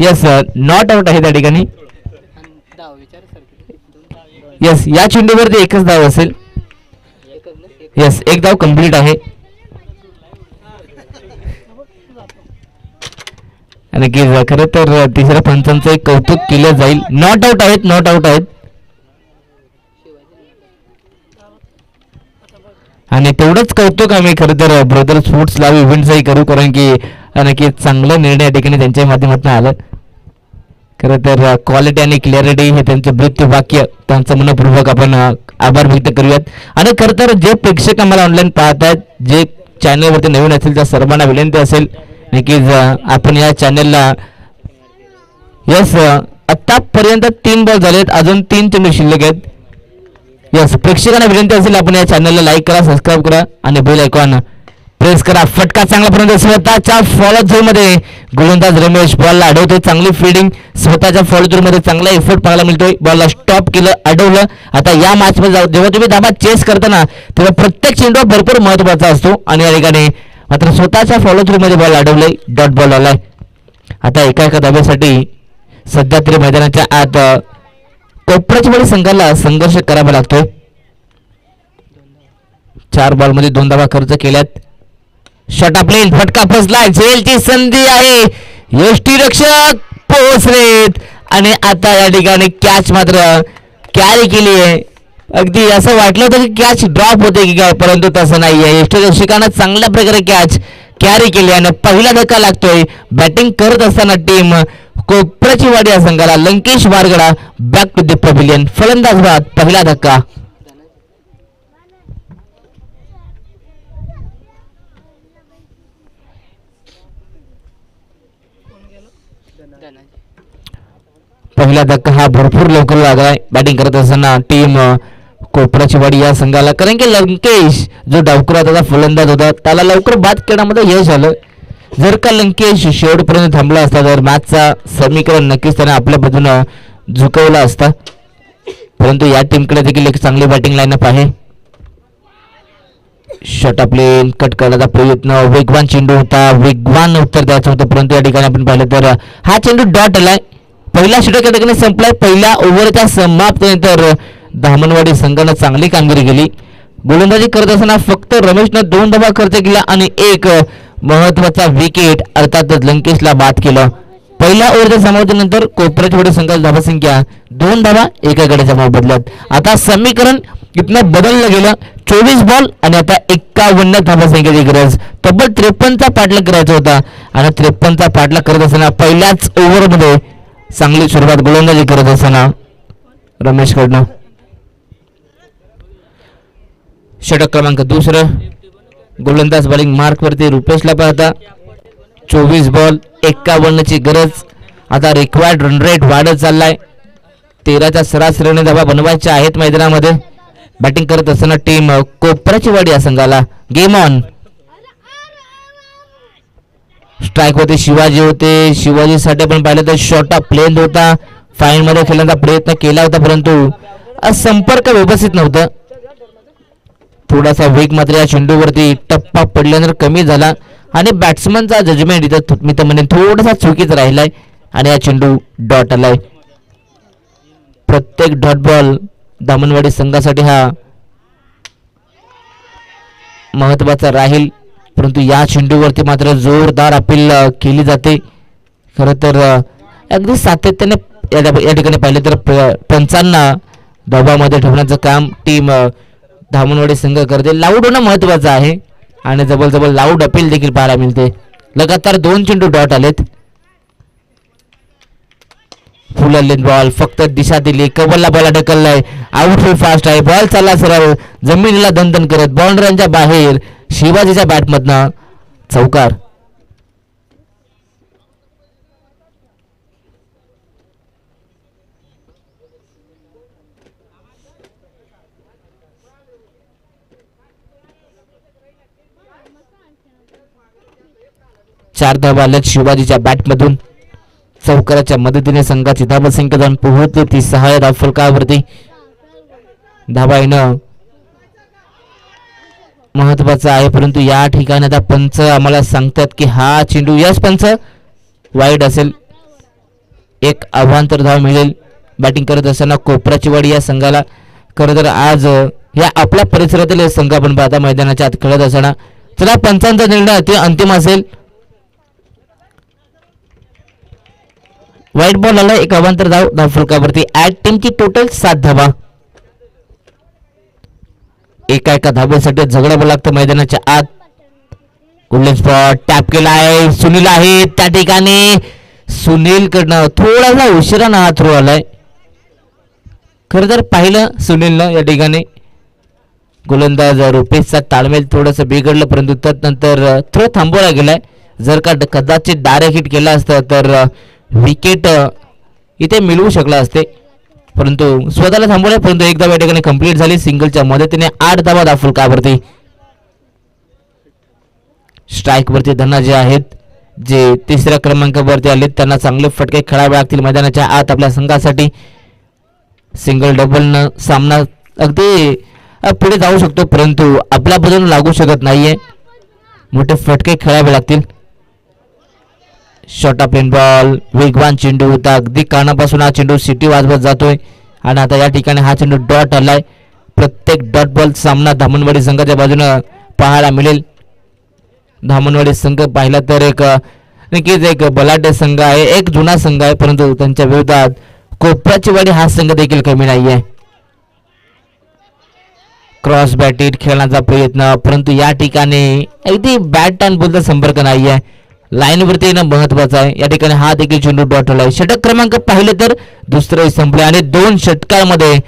यस नॉट आउट आहे त्या ठिकाणी. यस या चेंडूवरती एकच धाव असेल. यस एक धाव कंप्लीट आहे. आणि की खरं तर तिसऱ्या पंचांचं एक कौतुक केलं जाईल. नॉट आउट आहेत, नॉट आउट आहेत. आणि तेवढंच कौतुक आम्ही खरं तर ब्रदर स्पोर्ट्स लाईव्ह इव्हेंटचाही करू, कारण की नक्की चांगला निर्णय या ठिकाणी त्यांच्या माध्यमातून आलं. खरं तर क्वालिटी आणि क्लॅरिटी हे त्यांचं ब्रीथ वाक्य, त्यांचं मनपूर्वक आपण आभार व्यक्त करूयात. आणि खरं तर जे प्रेक्षक आम्हाला ऑनलाईन पाहत आहेत, जे चॅनलवरती नवीन असेल त्या सर्वांना विनंती असेल नक्कीच आपण या चॅनलला यस आतापर्यंत 3 बॉल झालेत, अजून 3 चेंडू शिल्लक आहेत. यस प्रेक्षकांना विनंती असेल आपण या चॅनलला लाईक करा, सबस्क्राईब करा आणि बेल आयकॉन प्रेस करा. फटका चांगल्यापर्यंत स्वतःच्या फॉलो थ्रू मध्ये गोलंदाज रमेश बॉलला अडवतोय. चांगली फिल्डिंग स्वतःच्या फॉलो थ्रू मध्ये चांगला एफर्ट पाहायला मिळतोय. बॉलला स्टॉप केलं, अडवलं. आता या मॅच मध्ये जेव्हा तुम्ही धाबा चेस करताना तेव्हा प्रत्येक चेंडू भरपूर महत्वाचा असतो आणि या ठिकाणी मात्र स्वतःच्या फॉलो थ्रू मध्ये बॉल अडवलंय, डॉट बॉल आलाय. आता एका धाब्यासाठी सध्या तरी मैदानाच्या आत कोपराची संघाला संघर्ष करावा लागतोय. 4 बॉलमध्ये 2 धावा खर्च केल्यात. शॉट प्लेन फटका फसलाय, झेलची संधी आहे. यष्टीरक्षक पोहोचलेत आणि आता या ठिकाणी कॅच मात्र कॅरी केली आहे. अगदी असं वाटलं होतं की कॅच ड्रॉप होते की काय, परंतु तसं नाही आहे. यष्टीरक्षकानं चांगल्या प्रकारे कॅच कॅरी केली आणि पहिला धक्का लागतोय. बॅटिंग करत असताना टीम कोपराची वाडी या संघाला Lankesh Wargada back to the pavilion. फलंदाज बाद, पहिला धक्का. पहिला धक्का हा भरपूर लवकर लागलाय बॅटिंग करत असताना टीम कोपराची वाडी या संघाला, कारण की लंकेश जो डावखुरा त्याचा फलंदाज होता त्याला लवकर बाद करण्यामध्ये यश आलं. जर का लंकेश शेवटपर्यंत थांबला असता तर मॅचचा समीकरण नक्कीच त्याने आपल्या बाजूनं झुकवला असता, परंतु या टीमकडे देखील एक चांगली बॅटिंग लाईनअप आहे. शॉट प्लेन कट करण्याचा प्रयत्न, वेगवान चेंडू होता, वेगवान उत्तर द्यायचं होतं, परंतु या ठिकाणी आपण पाहिलं तर हा चेंडू डॉट आलाय. पहिला षटक या ठिकाणी संपलाय. पहिल्या ओव्हरच्या समाप्तीनंतर धामणवाडी संघानं चांगली कामगिरी केली. गोलंदाजी करत असताना फक्त रमेशनं 2 धावा खर्च केला आणि एक महत्वाचा विकेट अर्थातच लंकेशला बाद केलं. पहिल्या ओव्हरच्या समाप्तीनंतर कोपराची वाडी संघाची धावा संख्या 2 धावा एका गड्याच्या मोबदल्यात. आता समीकरण इथनं बदललं गेलं. 24 बॉल आणि आता 51 धावा संख्येची गरज. तब्बल 53चा पाठलाग करायचा होता आणि 53चा पाठलाग करत असताना पहिल्याच ओव्हरमध्ये चांगली सुरुवात गोलंदाजी करत असताना रमेश कडनं. षटक क्रमांक 2 गोलंदाज बॉलिंग मार्क वरती रुपेशला पाहता. 24 बॉल 51 ची गरज. आता रिक्वायर्ड रन रेट वाढत चाललाय. 13च्या सरासरीने धावा बनवायच्या आहेत मैदानामध्ये. बॅटिंग करत असताना टीम कोपराची वाडी या संघाला. Game on. स्ट्राईक होते शिवाजी होते. शिवाजीसाठी आपण पाहिलं तर शॉट प्लेन होता. फाईन मध्ये खेळण्याचा प्रयत्न केला होता, परंतु संपर्क व्यवस्थित नव्हतं. थोडासा वेग मात्र या चेंडूवरती टप्पा पडल्यानंतर कमी झाला आणि बॅट्समनचा जजमेंट इथं मी तर म्हणेन थोडासा चुकीचा राहिलाय आणि हा चेंडू डॉट आलाय. प्रत्येक डॉट बॉल धामणवाडी संघासाठी हा महत्वाचा राहील, परंतु या चेंडूवरती मात्र जोरदार अपील केली जाते. खरं तर अगदी सातत्याने या ठिकाणी पाहिलं तर पंचांना दबावामध्ये ठेवण्याचं काम टीम धामणवाडी संघ करते. लाऊड होणं महत्वाचं आहे आणि जबरजबर लाऊड अपील देखील पाहायला मिळते. लगातार 2 चेंडू डॉट आलेत. फुल लेंथ बॉल फक्त दिशा दिली. कबलला बॉल ढकललाय. आउटफील्ड फास्ट आहे. बॉल चालला सरळ जमिनीला दणदण करत बाउंड्रीच्या बाहेर. शिवाजीच्या बॅटमधनं चौकार. चार धावा आल्यात शिवाजीच्या बॅटमधून. चौकाराच्या मदतीने संघाची धावा संख्या जाऊन पोहोचली ती 6 धाव फलकावरती. धावा येणं महत्वाचं आहे, परंतु या ठिकाणी आता पंच आम्हाला सांगतात की हा चेंडू यस पंच वाईड असेल. एक अवांतर धाव मिळेल बॅटिंग करत असताना कोपराचीवाडी या संघाला. खरं तर आज या आपल्या परिसरातील संघ आपण पाहता मैदानाच्या आत खेळत असताना. चला पंचांचा निर्णय अति अंतिम असेल. व्हाईट बॉल आला, एक अवांतर धाव फलकावरती. ॲट टीमची टोटल 7 धावा. एका धावेसाठी झगडावं लागतं मैदानाच्या आत. गोल्डन स्पॉट टॅप केला आहे, सुनील आहे त्या ठिकाणी. सुनील कडनं थोडासा उशिरानं हा थ्रो आलाय. खरं तर पाहिलं सुनीलनं या ठिकाणी गोलंदाज रुपेशचा ताळमेल थोडंसं बिघडलं, परंतु त्यानंतर थ्रो थांबवला गेलाय. जर का कदाचित डायरेक्ट हिट केला असतं तर विकेट इथे मिळवू शकला असते, परंतु स्वतःला थांबवले. परंतु एकदा या ठिकाणी कंप्लीट झाली सिंगलच्या मदतीने. 8 धावा दाखल कावरती. स्ट्राईक वरती धनाजी आहेत जे तिसऱ्या क्रमांकावरती आले. त्यांना चांगले फटके खेळावे लागतील मैदानाच्या आत आपल्या संघासाठी. सिंगल डबलनं सामना अगदी पुढे जाऊ शकतो, परंतु आपल्या बाजूने लागू शकत नाहीये. मोठे फटके खेळावे लागतील. शॉर्ट ऑफ इन बॉल, वेगवान चेंडू होता. अगदी कानापासून हा चेंडू सिटी वाजवत जातोय आणि आता या ठिकाणी हा चेंडू डॉट आलाय. प्रत्येक डॉट बॉल सामना धामणवाडी संघाच्या बाजूने पाहायला मिळेल. धामणवाडी संघ पाहिला तर नक्कीच एक बलाढ्य संघ आहे, एक जुना संघ आहे, परंतु त्यांच्या विरोधात कोपराचीवाडी हा संघ देखील कमी नाहीये. क्रॉस बॅटेड खेळण्याचा प्रयत्न, परंतु या ठिकाणी अगदी बॅट अँड बॉलचा संपर्क नाहीये. लाईनवरती येणं महत्वाचं आहे. या ठिकाणी हा देखील चेंडू डॉट आलाय. षटक क्रमांक पाहिले तर दुसरे संपले आणि 2 षटकांमध्ये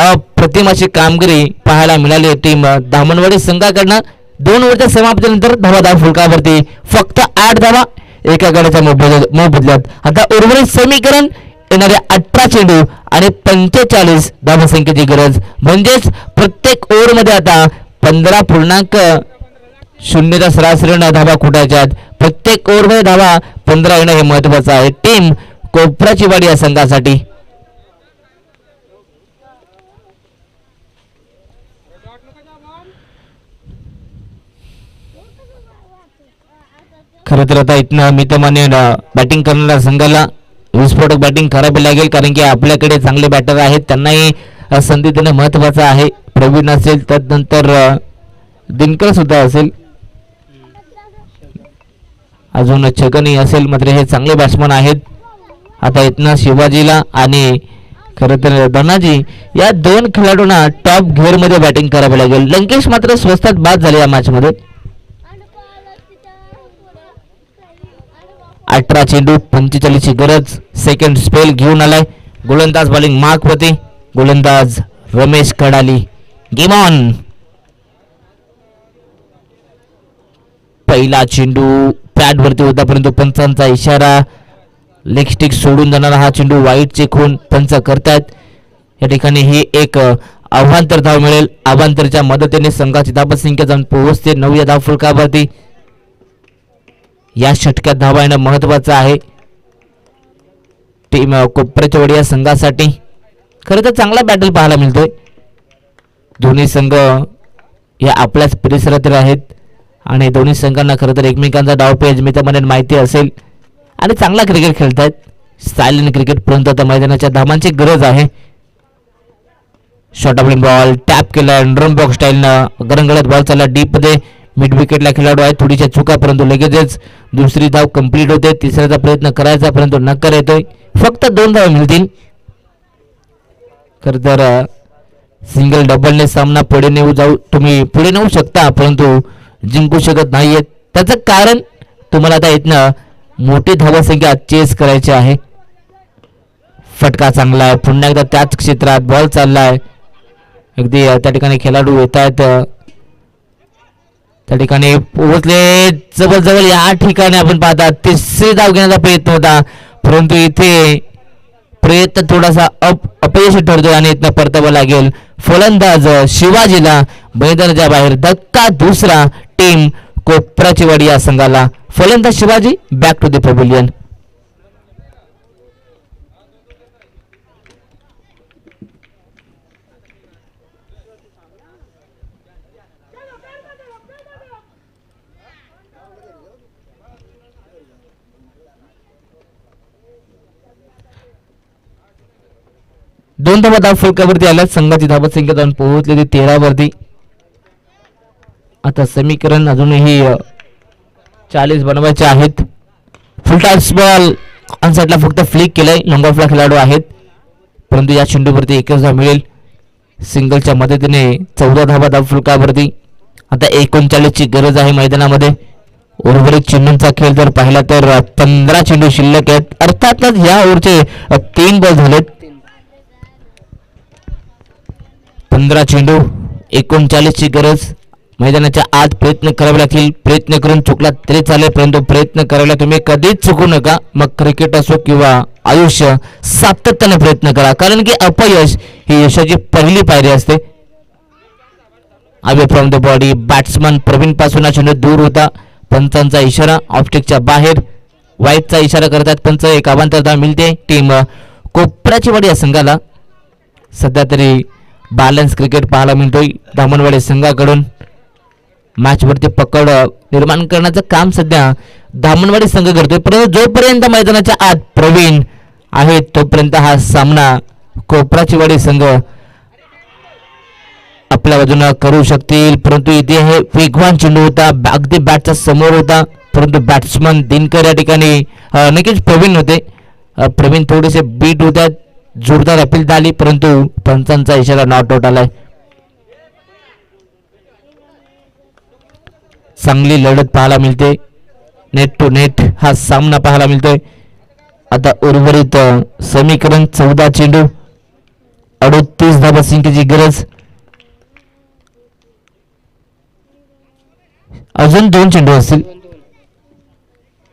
अप्रतिम अशी कामगिरी पाहायला मिळाली टीम धामणवाडी संघाकडनं. 2 ओव्हरच्या समाप्तीनंतर धावा फुलकावरती फक्त 8 धावा एका गड्याच्या मोबदल्यात. आता उर्वरित समीकरण येणारे 18 चेंडू आणि 45 धावसंख्येची गरज, म्हणजेच प्रत्येक ओव्हरमध्ये आता 15.0 सरासरीनं धावा कुठायच्यात. प्रत्येक ओव्हरमध्ये धावा 15 येणं हे महत्वाचं आहे टीम कोपराचीवाडी या संघासाठी. खरं तर आता इथनं मितमान्य बॅटिंग करणाऱ्या संघाला विस्फोटक बॅटिंग करावी लागेल, कारण की आपल्याकडे चांगले बॅटर आहेत. त्यांनाही संधी देणं महत्वाचं आहे. प्रवीण असेल, त्यानंतर दिनकर सुद्धा असेल, अजून छगनही असेल. मात्र हे चांगले बॅट्समन आहेत. आता इथनं शिवाजीला आणि खरं तर धनाजी या 2 खेळाडूंना टॉप गिअरमध्ये बॅटिंग करावी लागेल. लंकेश मात्र स्वस्तात बाद झाले या मॅचमध्ये. 18 चेंडू 45 ची गरज. सेकंड स्पेल घेऊन आलाय. गोलंदाज बॉलिंग मार्क होते. गोलंदाज रमेश कडाली. Game on. पहिला चेंडू पॅड वरती होता, परंतु पंचांचा इशारा. लेग स्टिक सोडून जाणारा हा चेंडू वाईटचे खून पंच करतायत. या ठिकाणी ही एक अवांतर धाव मिळेल. अवांतरच्या मदतीने संघाची धावसंख्या जाऊन पोहोचते 9 या धाव फलकावरती. या षटकात धावा येणं महत्वाचं आहे टीम कोपराचीवाडी या संघासाठी. खरं तर चांगला बॅटल पाहायला मिळतोय. दोन्ही संघ या आपल्याच परिसरातील आहेत आणि दोन्ही संघांना खरं तर एकमेकांचा डावपेच मित्रमंडळ माहिती असेल आणि चांगला क्रिकेट खेळतायत. सायलेंट क्रिकेट, परंतु आता मैदानाच्या धावांची गरज आहे. शॉर्ट ऑफ बॉल टॅप केला ड्रम बॉक्स स्टाईलनं. गरंगळत बॉल चालला डीप मध्ये. मिड विकेटला खेळाडू आहे, थोडीशा चुका, परंतु लगेचच दुसरी धाव कंप्लीट होते. तिसऱ्याचा प्रयत्न करायचा, परंतु नकार येतोय. फक्त 2 धावा मिळतील. खरं तर सिंगल डबलने सामना पुढे तुम्ही पुढे नेऊ शकता, परंतु जिंकू शकत नाहीयेत. त्याचं कारण तुम्हाला आता इथनं मोठी धावसंख्या चेस करायची आहे. फटका चांगला आहे. पुन्हा एकदा त्याच क्षेत्रात बॉल चाललाय. अगदी त्या ठिकाणी खेळाडू येत आहेत. त्या ठिकाणी पोहोचले जवळ. या ठिकाणी आपण पाहता तिसरी धाव घेण्याचा प्रयत्न होता, परंतु इथे प्रयत्न थोडासा अपयशी ठरतोय आणि इथनं परतावं लागेल. फलंदाज शिवाजीला मैदानाच्या बाहेर. धक्का दुसरा टीम कोपराचीवाडी या संघाला. फलंदाज Shivaji back to the pavilion. 2 धावा धाव फलकावरती आल्या. संघाची धावा संख्या जाऊन पोहोचलेली 13 वरती. आता समीकरण अजूनही 40 बनवायचे आहेत. फुलटॉस बॉल अनसाईडला फक्त फ्लिक केलंय. लॉंग ऑफला खेळाडू आहेत, परंतु या चेंडूवरती एकच धाव मिळेल. सिंगलच्या मदतीने 14 धावा धाव फलकावरती. आता 39 ची गरज आहे मैदानामध्ये. उर्वरित चेंडूंचा खेळ जर पाहिला तर 15 चेंडू शिल्लक आहेत. अर्थातच या ओव्हरचे 3 बॉल झालेत. 15 चेंडू, 39 ची गरज. मैदानाच्या आत प्रयत्न करावे लागतील. प्रयत्न करून चुकला तरी चालेल, परंतु प्रयत्न करायला तुम्ही कधीच चुकू नका. मग क्रिकेट असो किंवा आयुष्य, सातत्याने प्रयत्न करा, कारण की अपयश ही यशाची पहिली पायरी असते. Away from the body batsman Pravin पासून हा चेंडू दूर होता. पंचांचा इशारा, ऑफस्टिकच्या बाहेर वाईटचा इशारा करतात पंच. एक अवांतरता मिळते टीम कोपऱ्याची वाडी या संघाला. सध्या तरी बॅलन्स क्रिकेट पाहायला मिळतोय धामणवाडी संघाकडून. मॅच वरती पकड निर्माण करण्याचं काम सध्या धामणवाडी संघ करतोय, परंतु जोपर्यंत मैदानाच्या आत प्रवीण आहे तोपर्यंत हा सामना कोपराची वाडी संघ आपल्या बाजूने करू शकतील. परंतु इथे हे वेगवान चेंडू होता, अगदी बॅटच्या समोर होता, परंतु बॅट्समन दिनकर या ठिकाणी नक्कीच प्रवीण होते. प्रवीण थोडेसे बीट होत्या, जोरदार अपील झाली, परंतु पंचांचा इशारा नॉट आउट आलाय. चांगली लढत पाहायला मिळते. नेट टू नेट हा सामना पाहायला मिळतोय. आता उर्वरित समीकरण 14 चेंडू, 38 धावा संख्येची गरज. अजून 2 चेंडू असतील,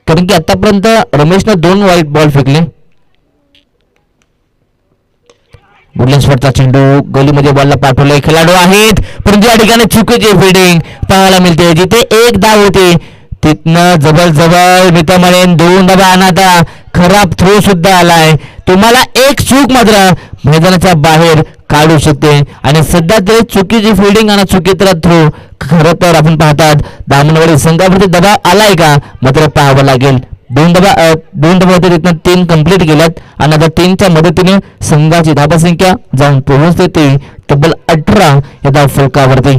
कारण की आतापर्यंत रमेशनं 2 वाईट बॉल फेकले. बुलेन्सवरचा चेंडू गलीमध्ये बॉलला पाठवलाय. खेळाडू आहेत, परंतु या ठिकाणी चुकीची फिल्डिंग पाहायला मिळते. जिथे 1 धाव होती तिथनं जवळ मित्रांमध्ये 2 धावा आणता. खराब थ्रो सुद्धा आलाय. तुम्हाला एक चूक मात्र मैदानाच्या बाहेर काढू शकते. आणि सध्या तरी चुकीची फिल्डिंग आणि चुकीचा थ्रो. खरं तर आपण पाहतात धामणवाडी संघावरती दबाव आलाय का मात्र पाहावं लागेल. 2 धावा होते, तिथनं 3 कंप्लीट केल्यात आणि आता 3च्या मदतीने संघाची धावा संख्या जाऊन पोहोचते ते तब्बल 18 या धाव फलकावरती.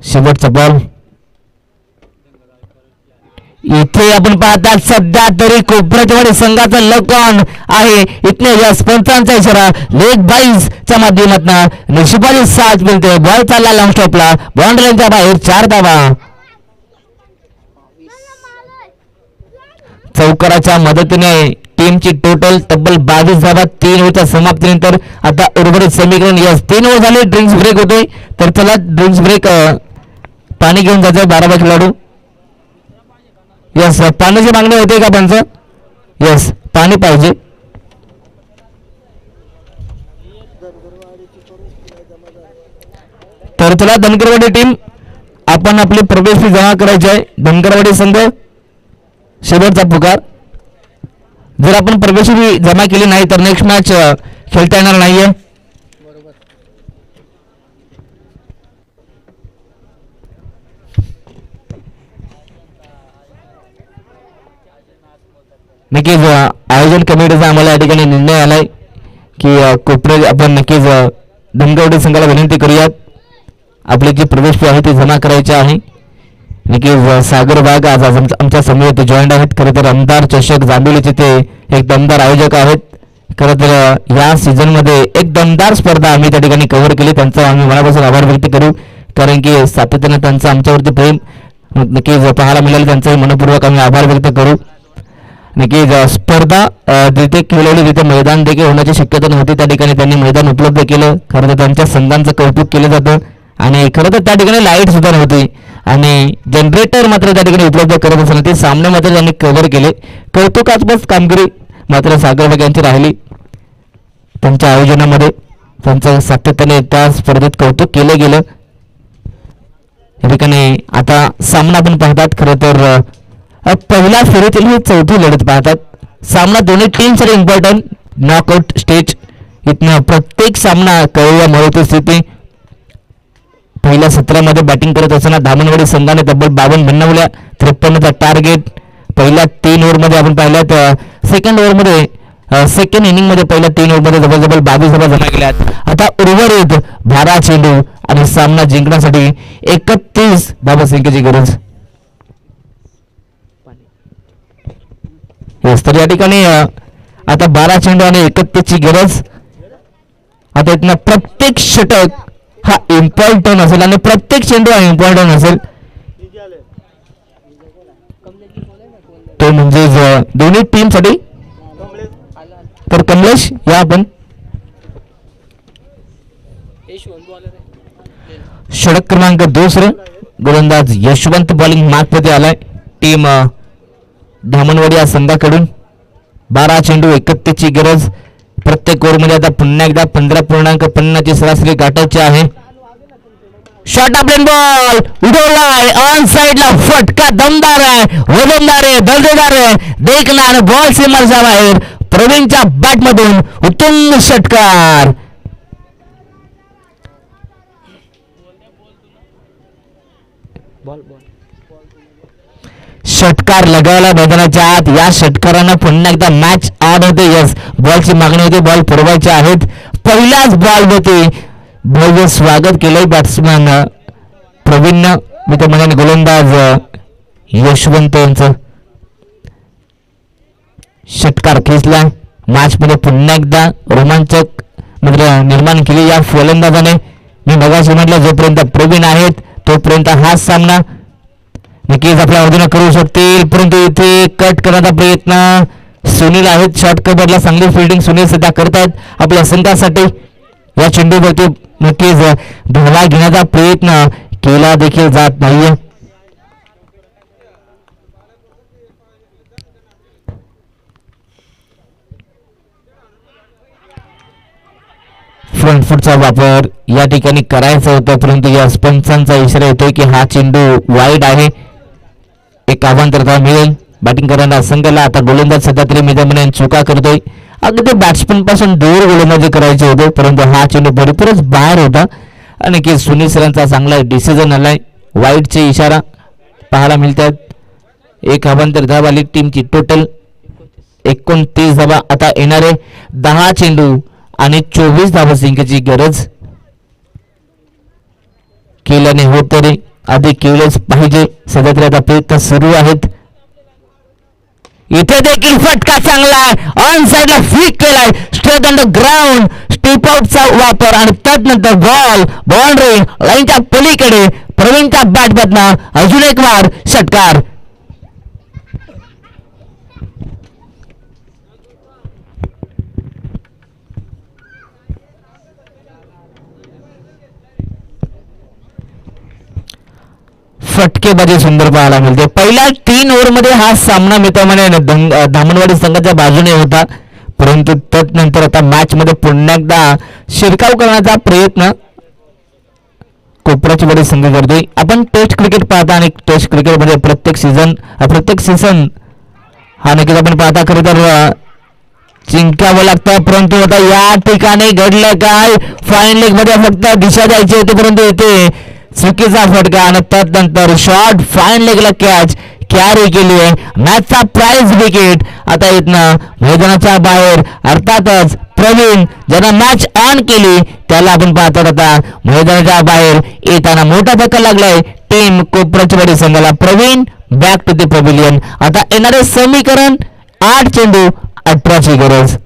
शेवटचा बॉल इथे आपण पाहतात. सध्या तरी कोपऱ्याच्या संघाचा लक ऑन आहे. इथने यस पंचांचा इशारा लेग बाईज च्या माध्यमातून नशिबाची साथ मिळते. बॉल चालला लॉंग स्टॉपला, बाउंड्री लाईनच्या बाहेर 4 धावा. चौकाराच्या मदतीने टीमची टोटल तब्बल 22 धावा 3 ओव्हरच्या समाप्तीनंतर. आता उर्वरित समीकरण यस 3 ओव्हर झाले. ड्रिंक्स ब्रेक होतोय, तर चला ड्रिंक्स ब्रेक पाणी घेऊन जायचं 12 खेळाडू. यस पाण्याची मागणी होते का पंच? यस पाणी पाहिजे. तर चला धनगरवाडी टीम आपण आपली प्रवेश फी जमा करायची आहे. धनगरवाडी संघ शेवटचा पुकार. जर आपण प्रवेश फी जमा केली नाही तर नेक्स्ट मॅच खेळता येणार नाहीये. नक्कीच आयोजन कमिटीचा आम्हाला या ठिकाणी निर्णय आलाय की कोपरे आपण नक्कीच धनगरवाडी संघाला विनंती करूयात. आपली जी प्रवेश फी आहे ती जमा करायची आहे. नक्कीच सागर वाघ आज आमच्या समोर जॉईंट आहेत. खरं तर आमदार चषक जांभोलीचे ते एक दमदार आयोजक आहेत. खरं तर या सीझन मध्ये एक दमदार स्पर्धा आम्ही त्या ठिकाणी कव्हर केली. त्यांचा आम्ही मनापासून आभार व्यक्त करू, कारण की सातत्याने त्यांचं आमच्यावरती प्रेम नक्कीच पाहायला मिळालं. त्यांचाही मनपूर्वक आम्ही आभार व्यक्त करू. नक्कीच स्पर्धा जिथे खेळवली तिथे मैदान देखील होण्याची शक्यता नव्हती, त्या ठिकाणी त्यांनी मैदान उपलब्ध केलं. खरं तर त्यांच्या संघांचं कौतुक केलं जातं. आणि खरं तर त्या ठिकाणी लाईट सुद्धा नव्हती आणि जनरेटर मात्र त्या ठिकाणी उपलब्ध करत असताना ते सामने मात्र त्यांनी कव्हर केले. कौतुकास्पद कामगिरी मात्र सागर यांची राहिली. त्यांच्या आयोजनामध्ये त्यांचं सातत्याने त्या स्पर्धेत कौतुक केलं गेलं. या ठिकाणी आता सामना आपण पाहतात. खरं तर पहिल्या फेरीतील ही 4थी लढत पाहतात. सामना दोन्ही टीमसाठी इम्पॉर्टंट. नॉकआउट स्टेज इथनं प्रत्येक सामना कळूया मदत स्थिती. पहिल्या सत्रामध्ये बॅटिंग करत असताना धामणवाडी संघाने तब्बल 52 बनवल्या. 53चा टार्गेट पहिल्या 3 ओव्हरमध्ये आपण पाहिल्यात. सेकंड ओव्हरमध्ये सेकंड इनिंग मध्ये पहिल्या 3 ओव्हरमध्ये जवळजवळ 22 धावा जमा केल्यात. आता उर्वरित 12 चेंडू आणि सामना जिंकण्यासाठी 31 धावसंख्येची गरज. तर या ठिकाणी आता 12 चेंडू आणि 31 ची गरज. आता इथनं प्रत्येक षटक हा इम्पॉर्टंट असेल आणि प्रत्येक चेंडू हा इम्पॉर्टंट असेल. तो म्हणजे दोन्ही टीम साठी. तर कमलेश या आपण षटक क्रमांक 2 गोलंदाज यशवंत बॉलिंग मार्क मध्ये आलाय. टीम धामणवाडी या संघाकडून 12 चेंडू 31 ची गरज. प्रत्येक ओव्हरमध्ये आता पुन्हा एकदा 15.50 ची सरासरी गाठायची आहे. शॉर्ट ऑफ प्लेन बॉल उडवलाय ऑन साइडला. फटका दमदार आहे, वजनदार आहे, दर्जेदार आहे. देखणार बॉल सीमाच्या बाहेर. प्रवीणच्या बॅट मधून उत्तम षटकार. षटकार लगावला मैदानाच्या आत. या षटकारानं पुन्हा एकदा मॅच ऑन होते. यस, बॉलची मागणी होते, बॉल पुरवायचे आहेत. पहिलाच बॉल होते. भव्य स्वागत केलंय बॅट्समॅन प्रवीणनं. मी तर म्हणेन गोलंदाज यशवंत यांचं. षटकार खेचला. मॅच मध्ये पुन्हा एकदा रोमांचक निर्माण केली या फलंदाजाने. मी मगाशी म्हटलं जोपर्यंत प्रवीण आहेत तोपर्यंत हा सामना नक्कीच आपल्या अवधीनं करू शकतील. परंतु इथे कट करण्याचा प्रयत्न सुनील आहेत. शॉर्ट कव्हरला चांगली फिल्डिंग सुनील सध्या करतायत आपल्या संघासाठी. या चेंडूवरती नक्कीच धावा घेण्याचा प्रयत्न केला देखील जात नाहीये. फ्रंट फुटचा वापर या ठिकाणी करायचा होता, परंतु या पंचांचा इशारा येतोय की हा चेंडू वाईड आहे. एक आव्हान मिळेल बॅटिंग करणारा संघाला. आता गोलंदाज सध्या तरी मैदानात चुका करतोय. अगदी बॅट्समन पासून दूर गोलंदाजी करायचे होते, परंतु हा चेंडू भरपूरच बाहेर होता. आणि की सुनील सरांचा चांगला डिसिजन आलाय. वाईडचे इशारा पाहायला मिळतात. एक आव्हान धाव आली टीमची. टोटल 29 धावा. आता येणारे 10 चेंडू आणि 24 धावसंख्येची गरज. केल्याने होत तरी अधिक केलेच पाहिजे. सध्या तरी आता प्रयत्न सुरू आहेत. इथे देखील फटका चांगला आहे. ऑन साइडला फ्लिक केलाय. Straight on the ground. Step आउटचा वापर आणि त्यानंतर बॉल बाउंड्री लाईनच्या पलीकडे. प्रवीणच्या बॅट बदना अजून एक वार षटकार. फटकेबाजी सुंदर पाहायला मिळते. पहिल्या 3 ओव्हरमध्ये हा सामना मित्रांमध्ये धामणवाडी संघाच्या बाजूने होता, परंतु त्यानंतर आता मॅच मध्ये पुन्हा एकदा शिरकाव करण्याचा प्रयत्न कोपराची वाडी संघ करतोय. आपण टेस्ट क्रिकेट पाहता आणि टेस्ट क्रिकेटमध्ये प्रत्येक सीझन हा नक्कीच आपण पाहता खरं तर जिंकावं लागतं. परंतु आता या ठिकाणी घडलं काय. फाईन लेग मध्ये फक्त दिशा द्यायची होती, परंतु इथे चुकीचा फटका आणि त्यानंतर शॉर्ट फाईन लेगला कॅच कॅरी केली आहे. मॅचचा प्राइज विकेट. आता इथनं मैदानाच्या बाहेर अर्थातच प्रवीण ज्यांना मॅच ऑन केली त्याला आपण पाहतो आता मैदानाच्या बाहेर येताना मोठा धक्का लागलाय टीम कोपराची वाडी संघाला. Pravin back to the pavilion. आता येणारे समीकरण 8 चेंडू 18 ची गरज.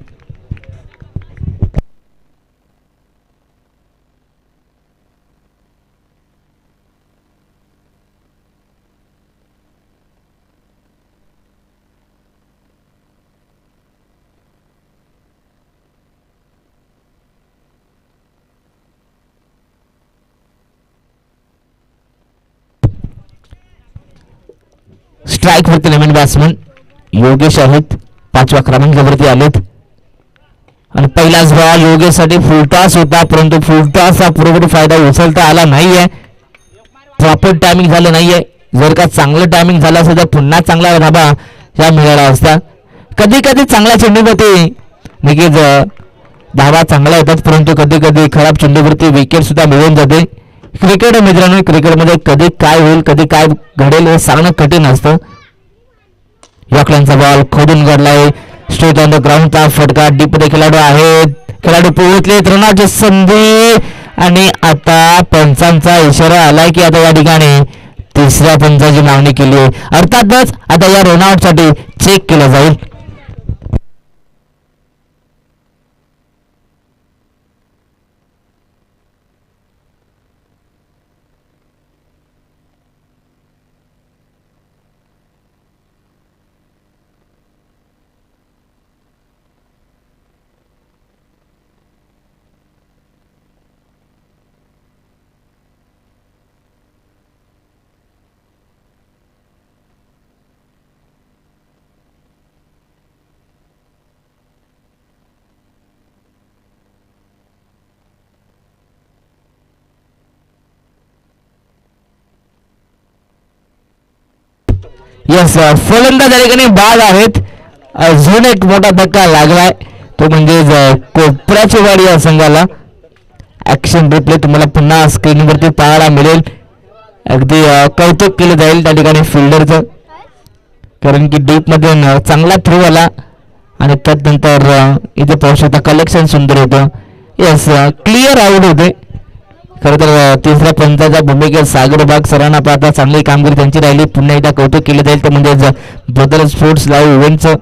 स्ट्राईक वरती नवीन बॅट्समन योगेश आहेत. 5व्या क्रमांकावरती आलेत आणि पहिलाच बॉल योगेशसाठी फुलटॉस होता, परंतु फुलटॉसचा पुरेपूर फायदा उचलता आला नाहीये. प्रॉपर टायमिंग झालं नाहीये. जर का चांगलं टायमिंग झालं असेल तर पुन्हा चांगला धाबा या मिळाला असता. कधी कधी चांगल्या चेंडूवरती नक्कीच धावा चांगल्या येतात, परंतु कधी कधी खराब चेंडूवरती विकेट सुद्धा मिळून जाते. क्रिकेट मित्रांनो, क्रिकेटमध्ये कधी काय होईल कधी काय घडेल हे सांगणं कठीण असतं. यॉर्करचा बॉल खोडून काढलाय. स्ट्रेट ऑन द ग्राउंडचा फटका डीपमध्ये खेळाडू आहेत, खेळाडू पोहोचले रनाची संधी आणि आता पंचांचा इशारा आलाय की आता या ठिकाणी तिसऱ्या पंचाची मागणी केली आहे. अर्थातच आता या रनआउट साठी चेक केलं जाईल. यस फलंदाज या ठिकाणी बाद आहेत. अजून एक मोठा धक्का लागलाय तो म्हणजे कोपऱ्याची वाडी या संघाला. ऍक्शन रिप्ले तुम्हाला पुन्हा स्क्रीनवरती पाहायला मिळेल. अगदी कौतुक केलं जाईल त्या ठिकाणी फिल्डरचं, कारण की डीप मध्ये चांगला थ्रो आला आणि त्यानंतर इथे पाहू शकता कलेक्शन सुंदर होतं. यस क्लिअर आउट होते. खरं तर तिसऱ्या पंचाच्या भूमिकेत सागरबाग सरांना पाहता चांगली कामगिरी त्यांची राहिली. पुन्हा एकदा कौतुक केलं जाईल ते म्हणजे ब्रदर स्पोर्ट्स लाईव्ह इव्हेंटचं,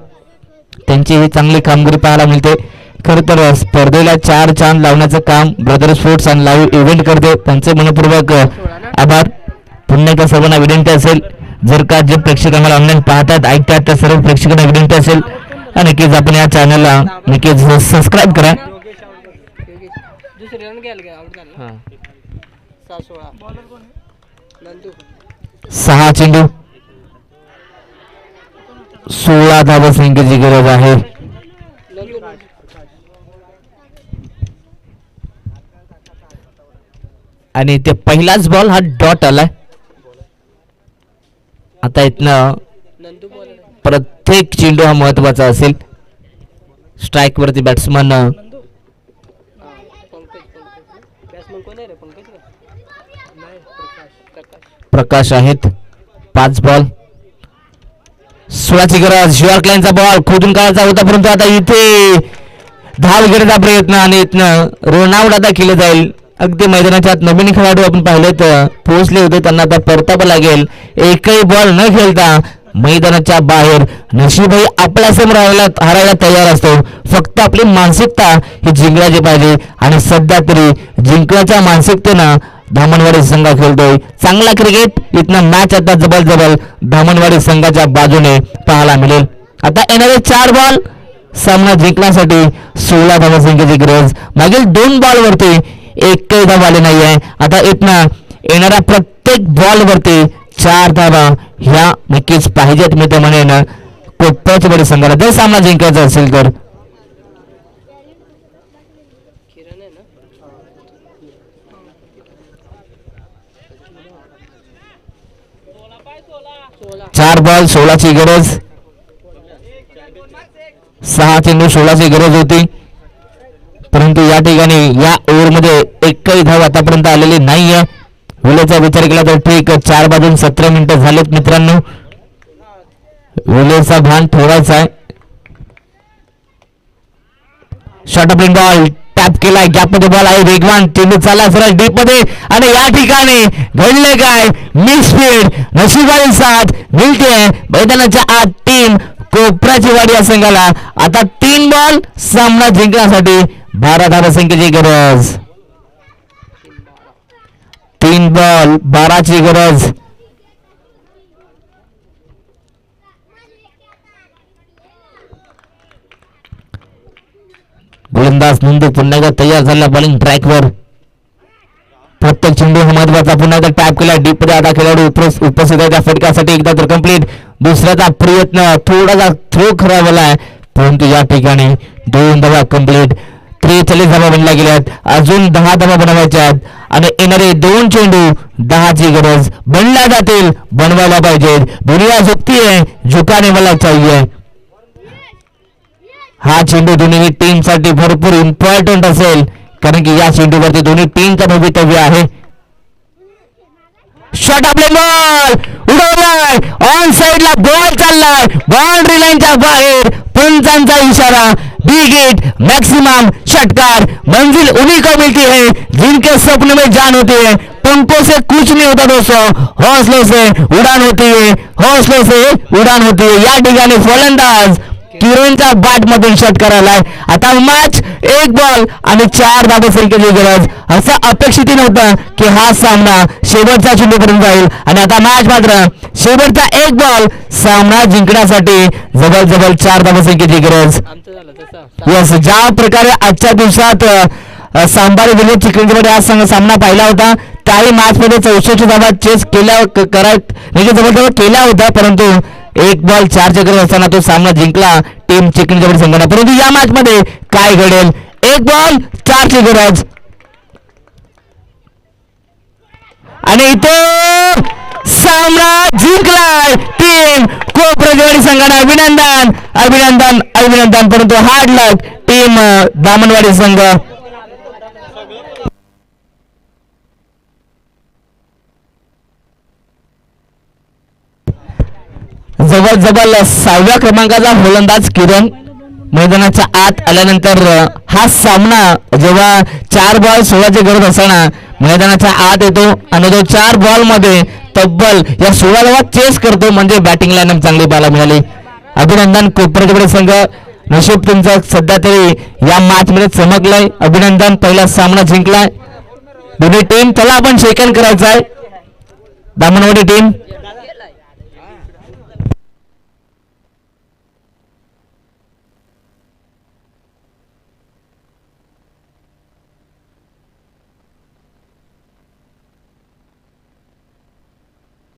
त्यांची ही चांगली कामगिरी पाहायला मिळते. खरं तर स्पर्धेला 4 चांद लावण्याचं काम ब्रदर स्पोर्ट्स आणि लाईव्ह इव्हेंट करते. त्यांचे मनपूर्वक आभार. पुन्हा एकदा सर्वांना विनंती असेल, जर का जे प्रेक्षक आम्हाला ऑनलाईन पाहतात ऐकतात त्या सर्व प्रेक्षकांना विनंती असेल नक्कीच आपण या चॅनलला नक्कीच सबस्क्राईब करा. 6 चेंडू 16 धावा संख्येची गरज आहे. आणि ते पहिलाच बॉल हा डॉट आलाय. आता इथनं प्रत्येक चेंडू हा महत्वाचा असेल. स्ट्राईक वरती बॅट्समन प्रकाश आहेत. 5 बॉल 16ची गरज. यॉर्क लाईनचा बॉल खोदून काढायचा होता परंतु आता इथे धाव घेण्याचा प्रयत्न आणि इथनं रनआउट आता केलं जाईल. अगदी मैदानाच्या आत नवीन खेळाडू आपण पाहिले तर पोहोचले होते, त्यांना आता परतावं लागेल. एकही बॉल न खेळता मैदानाच्या बाहेर नशीबही आपल्या समोर हरायला तयार असतो. फक्त आपली मानसिकता ही जिंकण्याची पाहिजे आणि सध्या तरी जिंकण्याच्या मानसिकतेनं धामणवाडी संघ खेळतोय. चांगला क्रिकेट इथनं मॅच आता जबरजबर धामणवाडी संघाच्या बाजूने पाहायला मिळेल. आता येणारे 4 बॉल सामना जिंकण्यासाठी 16 धावा संख्येची गरज. मागील 2 बॉल वरती एकही धाव आले नाहीये. आता इथनं येणाऱ्या प्रत्येक बॉल वरती 4 धावा ह्या नक्कीच पाहिजेत. मी तर म्हणेन कोपऱ्याच्या वाडी संघाला जर सामना जिंकायचा असेल तर. चार बॉल 16ची गरज. 6 चेंडू 16ची गरज होती, परंतु या ठिकाणी या ओव्हरमध्ये एकही धाव आतापर्यंत आलेली नाहीये. विलेचा विचार केला तर ठीक 4 वाजून 17 मिनिटं झालेत मित्रांनो. विलेचा भान ठेवायचा आहे. शॉर्ट ऑफ बॉल टॅप केलाय, गॅप मध्ये बॉल आहे, वेगवान चेंडू चालला सरळ डीप मध्ये आणि या ठिकाणी घडले काय मिस स्पीड. नशिबाची साथ मिळते मैदानाच्या आत टीम कोपऱ्याची वाडी या संघाला. आता 3 बॉल सामना जिंकण्यासाठी 12 धावा संख्येची गरज. 3 बॉल 12ची गरज. गोलंदाज नंदू पुन्हा एकदा तयार झाला बॉलिंग ट्रॅकवर. प्रत्येक चेंडू हा महत्वाचा. पुन्हा एकदा टॅप केला डीप मध्ये. आता खेळाडू उपस्थित आहे त्या फटक्यासाठी एकदा तर कंप्लीट. दुसऱ्याचा प्रयत्न थोडासा थ्रो खराब झालाय, परंतु या ठिकाणी 2 धावा कंप्लीट. 43 धावा बनल्या गेल्यात. अजून 10 धावा बनवायच्या आहेत आणि येणारे 2 चेंडू 10ची गरज बनल्या जातील, बनवायला पाहिजेत. दुनिया झुकती है, झुकाने वाला चाहिए. हा चेंडू दोन्ही टीम साठी भरपूर इम्पॉर्टंट असेल, कारण की या चेंडूवरती दोन्ही टीमचं भवितव्य आहे. शॉट आपले बॉल उडवलाय, ऑन साइडला बॉल चाललाय बाउंड्री लाईनच्या बाहेर. पुन्हा पंचांचा इशारा, बिग हिट, मैक्सिमम, षटकार, मंजिल उन्हीं को मिलती है जिनके सपने में जान होती है. पंखों से कुछ नहीं होता दोस्तों, हौसलों से उड़ान होती है, हौसलों से उड़ान होती है. या ठिकाणी फलंदाज किरणच्या बॅट मधून षटकार आलाय. आता मॅच 1 बॉल आणि 4 धावसंख्येची गरज. असं अपेक्षित नव्हतं की हा सामना शेवटच्या चेंडूपर्यंत जाईल आणि आता मॅच मात्र शेवटचा 1 बॉल सामना जिंकण्यासाठी जवळ 4 धावसंख्येची गरज. यस, ज्या प्रकारे आजच्या दिवसात सांबारी विरुद्ध चिखलीमध्ये हा सामना पाहिला होता त्याही मॅच मध्ये 64 धावा चेस केल्या जवळजवळ केल्या होत्या, परंतु 1 बॉल 4 ची गरज असताना तो सामना जिंकला टीम चिखलीच्या संघाने. परंतु या मॅच मध्ये काय घडेल? 1 बॉल 4 ची गरज आणि इथे सामना जिंकलाय टीम कोपरदेवाडी संघाने. अभिनंदन अभिनंदन अभिनंदन. परंतु हार्ड लक टीम दामनवाडी संघ. जवळ 6व्या क्रमांकाचा फलंदाज किरण मैदानाच्या आत आल्यानंतर हा सामना जेव्हा 4 बॉल 16 ची गरज असताना मैदानाच्या आत येतो आणि तो 4 बॉल मध्ये तब्बल या 16 चेस करतो. म्हणजे बॅटिंग लाईनअप चांगली पाहायला मिळाली. अभिनंदन कोपरदेवाडी संघ, नशीब तुमचं सध्या तरी या मॅच मध्ये चमकलंय. अभिनंदन, पहिला सामना जिंकलाय दोन्ही टीम. त्याला आपण शेकन करायचं आहे. दामनवाडी टीम